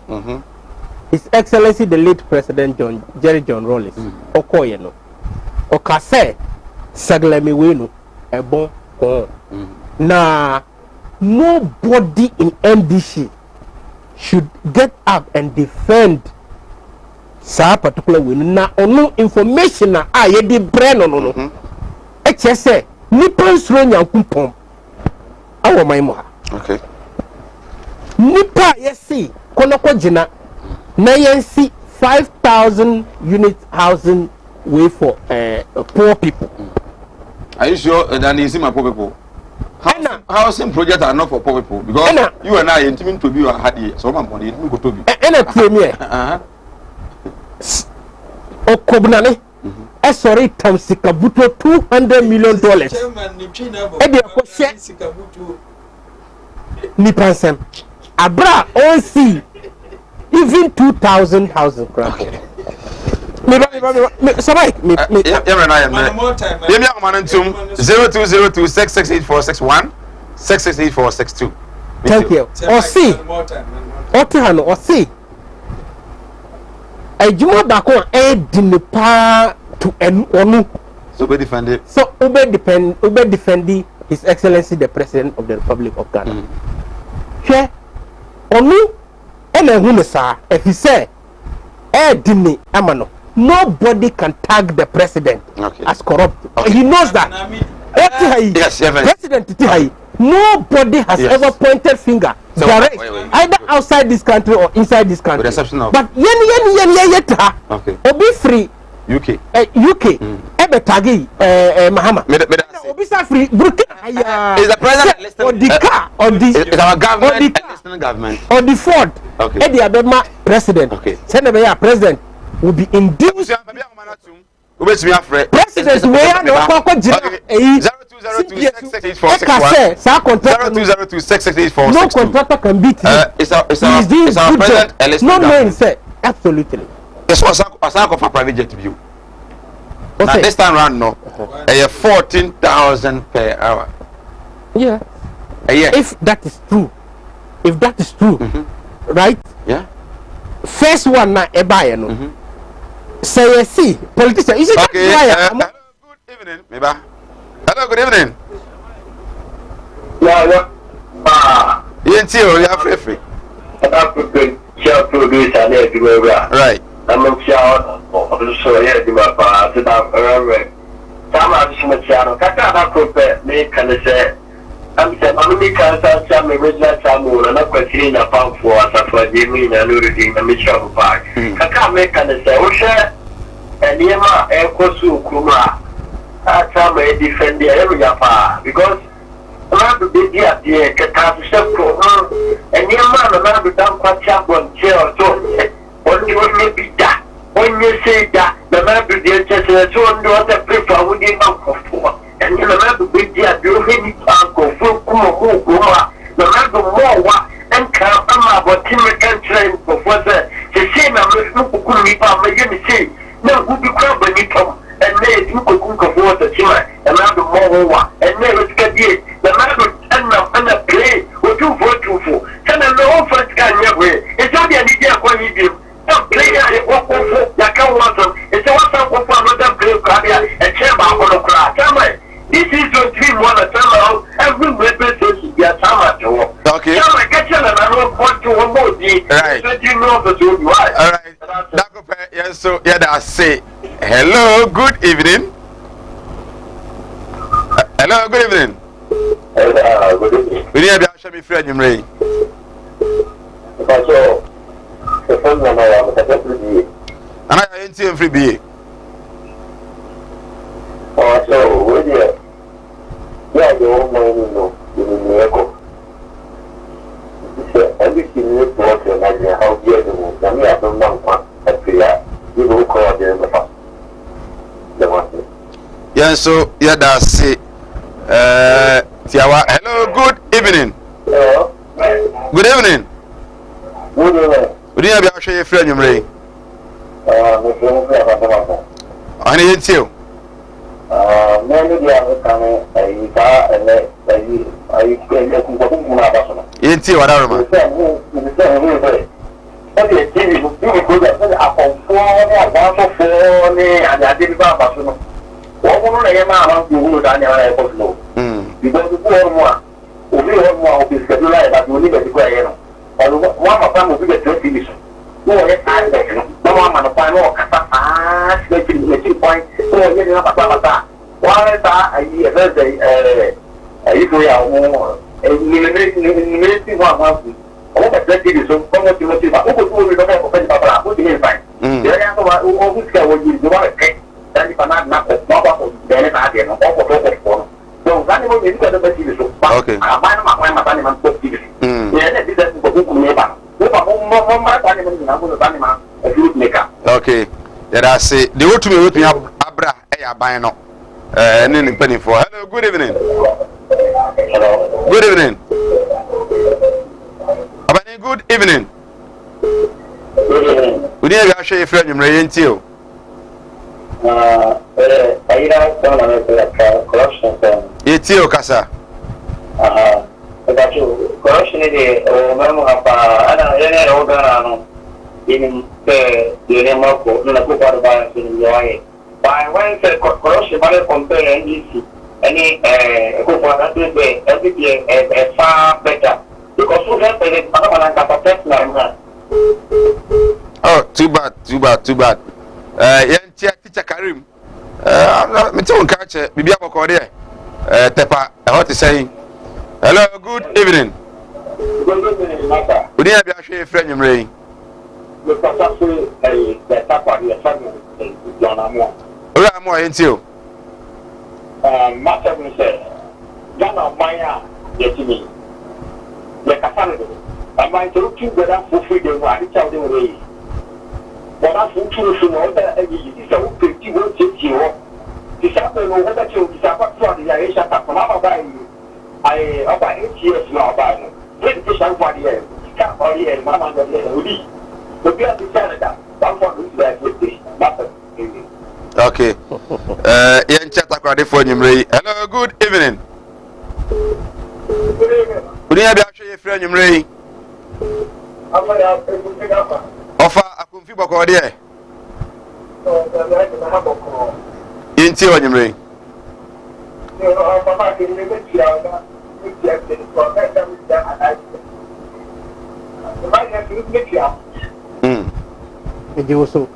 His Excellency the late President Jerry John Rawlings, Okoyeno, Okase, Segleme winu, Ebon Kon. Now, nobody in NDC should get up and defend sa particular way na ono information na ye di brain no e che se nipa nsuro nyankopon awo man mu ha okay nipa yesi konoko gina na yensi 5,000 unit housing way for poor people. Are you sure that is my poor people? Housing projects are not for poor people because you and I intending to be a hardy so man money go to be and a premier okobnane sorry tamsika buto $200 million e de ko she ni pensem abra on see even 2,000 housing crap me sorry me me amanantum 0202668461 668462. Thank you. Or see Otihano or see a juma bako dinipa to onu so be defended so ube defend His Excellency the President of the Republic of Ghana. Che onu ene hunesa if he say dini amano nobody can tag the president as corrupt. He knows that. Yes, President Tihai, nobody has ever pointed finger direct either outside this country or inside this country. With exception of but yeta obi free UK ebe tagi Mahama obi sa free Burkina is the president listed or the car or the is our government listening government or the Ford the abema president send be president will be induced president we are no koko jina 0202668461 no contractor can beat him. It's our president no man say absolutely. This was a for private jet view. Now this time round no 14,000 per hour. Yeah. If that is true, right? Yeah. First one na ebaye no. Say you see politician. You see hello, good evening, Meba. Hello, good evening. Yeah. You are free. Right. I'm not sure. So yeah, you are part of that. Some are so much. Kaka prepare me can say. I'm saying I'm making some original Samuel and I'm continuing a pump for us for Jimmy and Nuruddin and Mitchell Park. Kaka make can say, Osha and Yema Ekosu Kuma. That's how I defend the area because I'm the big idea. Kaka step for and Yema and I'm the damn quite one chair so when you will be that. When you say that, the man will be just so under prefer within Uncle for. And you remember big dear, you really uncle full Kuma, the man more and come about Timmy train professor. The same I'm looking for me say, no, who be crab when you come and made you could cook of water, Timmy, and I'm the more and never get it. The man will end up on a play with 2 for 2 for. Send a low first guy never. It's only an idea when you do. Don't play at walk over, you can't want them. It's a what's up for another play, and chamber on the crack. This is your dream one at time every member says you get time at your work. Okay. Yeah, I get you and I don't want to one more day. Right. So you know the truth, right? All right. Yes, so yeah, that's say hello, good evening. Hello, good evening. Hello, good evening. We need to show me friend you Ray. So, the phone number I'm free. And I ain't seeing free BA. Oh, so where you? Yeah, the old man no, in the echo. Everything you brought and I how dear the moon. I mean, I don't know what I feel. You will call them the one. Yeah, so yeah, that's it. Tiawa, hello, good evening. Hello. Good evening. Good evening. We need to show you friend you Ray. I need you. Many coming Yenti wadaruma. if we are more, limiting one month. All the plenty so come to what you are. Who will be open Papa? Who is fine? There are no who can what you want to take. That if I'm not then I get no for. So that will be the best. Okay. I find my animal for TV. Yeah, this is who never. Who my animal in a animal, a good maker. Okay. That I say, they want to be with me, Abra, buy no. And penny for. Hello, good evening. Hello. Good evening. Good evening. Good evening. We need to show your friend you may until. I don't corruption. It's you, Casa. But you corruption is a member of an organ in the name of the balance in your way. By when corruption, but compare any every a far better. Because we have a oh, too bad. Teacher Karim. Me too catch Bibi Aboko there. Tepa, what is saying? Hello, good evening. Good evening, Mata. We need to be a friend you ray. The pastor the tapa the family John Amo. Ora mo enti o. Mata me say. Ghana Maya yetimi. The Catholic, I might look to the freedom. I tell them away. But I'm from Tuesday, it's a pretty well take you. This happened over that you disappoint for the Asia Papa by I about 8 years now by them. Pretty sure for the year. Can't only and Mamma and the Lee. But we are the Canada. One for this with this. Okay. Ian Chatta for you, Ray. Hello, good evening. Good evening. We need to be a friend you ray. Offer a comfy book or dear. Into what you ray. You also.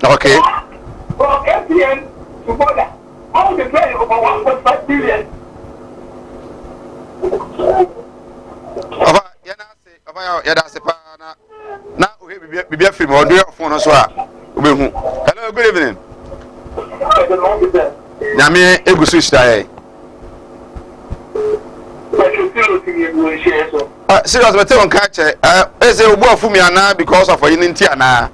Okay. From MTN to Boda, all the pay over 1.5 billion. Hello, good evening. Nyame egusu shitaye. Serious, but on catch it. Is it worth for me now because of you in Tiana?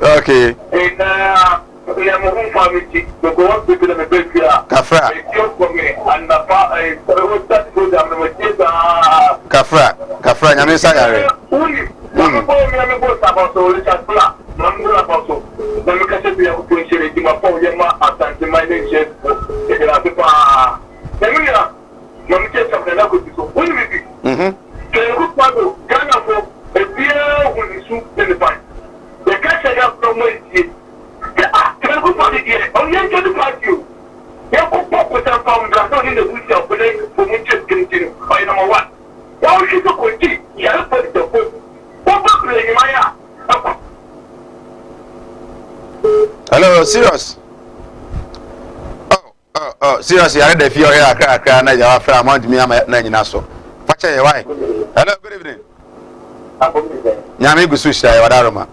Okay. Kafra. Kafra, nyame sayare. Hello, serious. Seriously, I read the fear here. I na ya afra amount me na nyina so. Fache ye why? Hello, good evening. nyame gu so hyia wadaroma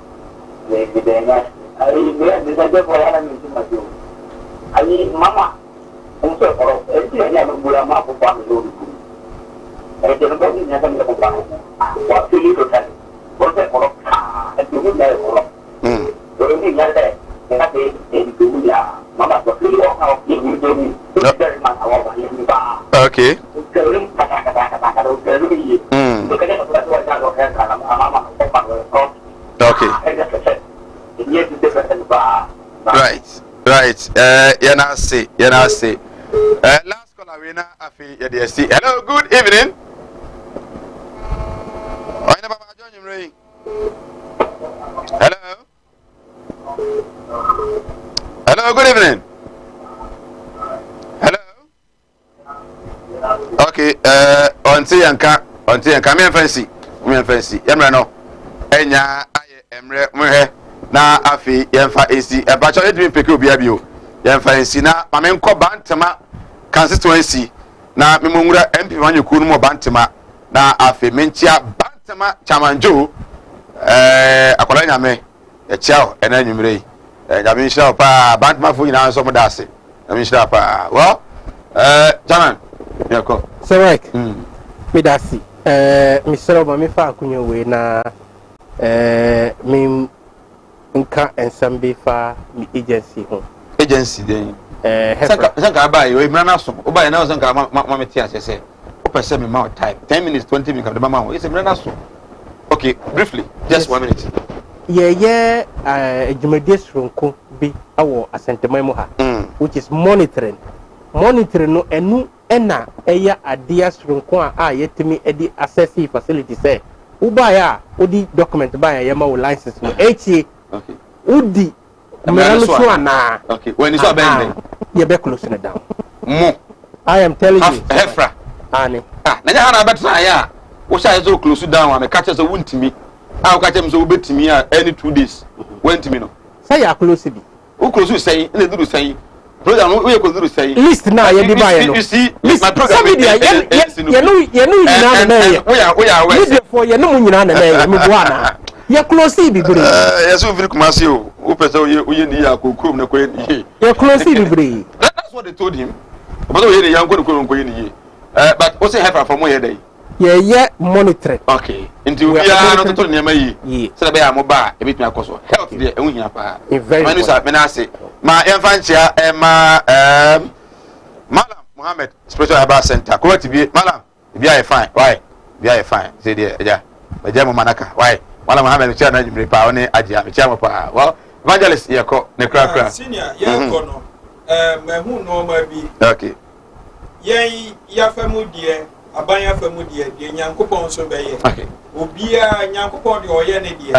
mama unse koro enti ya mbura ma ko pa no e de no ni ya ka ko pa wa fili to tan unse koro e du na koro do ni ya de na de e du ya mama ko fili o ka o ki du do ni de ma awa ba ni ba okay ke rim ka do ke ri do ka ne ko ta wa ta ko ka mama ko pa ko okay right yana say last call arena afi yedesi hello good evening oyina baba join him ray hello good evening hello okay onti yanka me fancy yemre no enya aye emre mwe na afi yemfa esi ebacho edwin peke obi abio yemfa esi na mame nko bantama constituency na memongura MP wanyeku no mo bantama na afi menchia bantama chamanjo akola nyame echiao ena nyumre nyame nshira pa bantama fu nyina so mo dase nyame nshira pa well chairman yako Serek me dasi Mr. Obama fa akunyo we na me nka ensambe fa mi agency den sanka ba yo imra na so oba na sanka ma meti asese o pese me ma time 10 minutes 20 minutes kam de mama it's imra na so okay briefly just 1 minute ejumade sronko bi awo asenteman mu ha which is monitoring no enu ena eya adia sronko a yetimi edi access facility say uba ya odi document ba ya ma wo license no HA okay udi meralo so ana okay when is abend you be close it down mo I am telling you hefra ani na nya na betra ya wo sha so close down am ka che so wuntimi wo ka che me so wobetimi any 2 days wuntimi no say ya close bi wo close say na duru say program no we close say list na ye di buy no you see my program you know nyina na ye we are we for you know nyina na ye me bo ana ya close bi bre yes we feel kumasi o pese oye ni ya kokrom na koye ni ya close bi bre that's what they told him but oye ni ya nko koye ni but o say help from where dey ye monitoring okay nti we are not to nyama yi se be ya mo ba e bitumi akoso health dey ehun hia pa manu sa me na say ma yemfa nchia Malam Muhammad Spiritual Herbal Center ko TV Malam bi are fine why bi are fine say there eja mo manaka why Malam Muhammad chia na jimre pa oni agia me chia mo pa well evangelist yeko ne kra senior yeko no mehu no ma bi okay yen ya famu die aban ya famu die nyankopon so beye okay obia nyankopon de oye ne die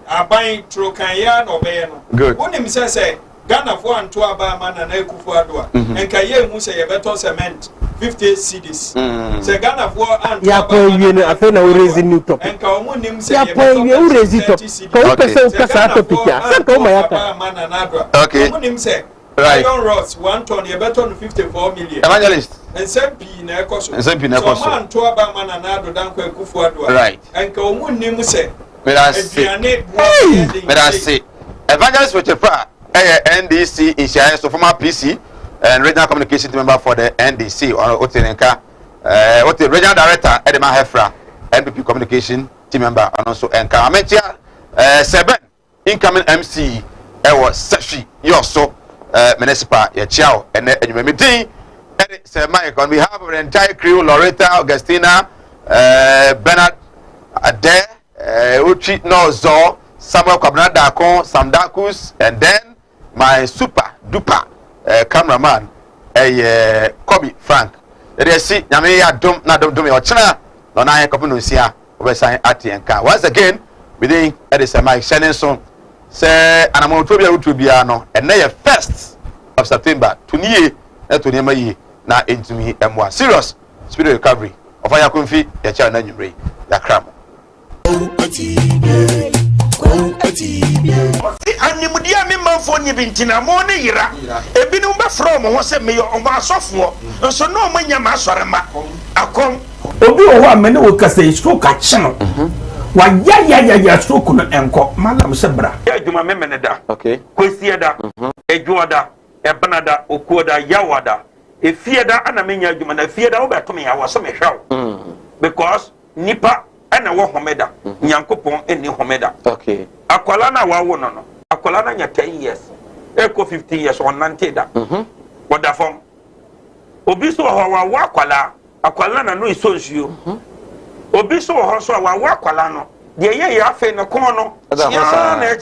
aban trokan ya no beye no wonim se Ghana for anto aba mana na ekufu adoa enka ye mu se ye beto cement 50 cedis se Ghana for anto ya po wie no afa na raise new topic enka omo nim se ya po wie u raise topic ko pese u kasa topic ya sanka o mayaka mana na adoa okay omo nim se right iron rods 1 ton ye beto no 54 million evangelist SMP na ekoso so anto aba mana na ado dan ko ekufu adoa right enka omo nim se me that say evangelist with a NDC is so former PC and regional communication member for the NDC or Otenenka what the regional director Edema Hefra NPP communication team member and also Enka Amentia 7 incoming MC was Seshi Yoso municipal Yachao and meeting Sir Mike on behalf of the entire crew Loretta Augustina Bernard Ade Uchi Nozo Samuel Kwabena Dakon Sam Dakus and then my super duper cameraman Kobe Frank they see nyame ya dom na dom e ochena no na yan kopno nsia obesan atienka once again within edison Mike Shenenson say anamotobia utobia no ene ye 1st of September tuniye na tuniema yi na entumi emwa serious spirit recovery of ya konfi ya cha na nyumre ya kram animudia me manfo ni bintina mo ne yira ebinu be from ho se me yo omo asofo nso no mo nya ma asore ma akom obi o ho amene wo kasa isro ka chino wa ya stroke no enko malam se bra ya adwuma memene da okay kwesi da edwoda ebanada okuoda yawada efie da ana menya adwuma na efie da wo beto ya wo so me hwaw because nipa ana wo homeda nyankopon eni homeda okay akwala na wa wo no akwala na nya 10 years eko 15 years on 90 da woda fom obi so ho wa akwala na no isonsuo obi so ho so wa akwala no de ye afa no kon no ya na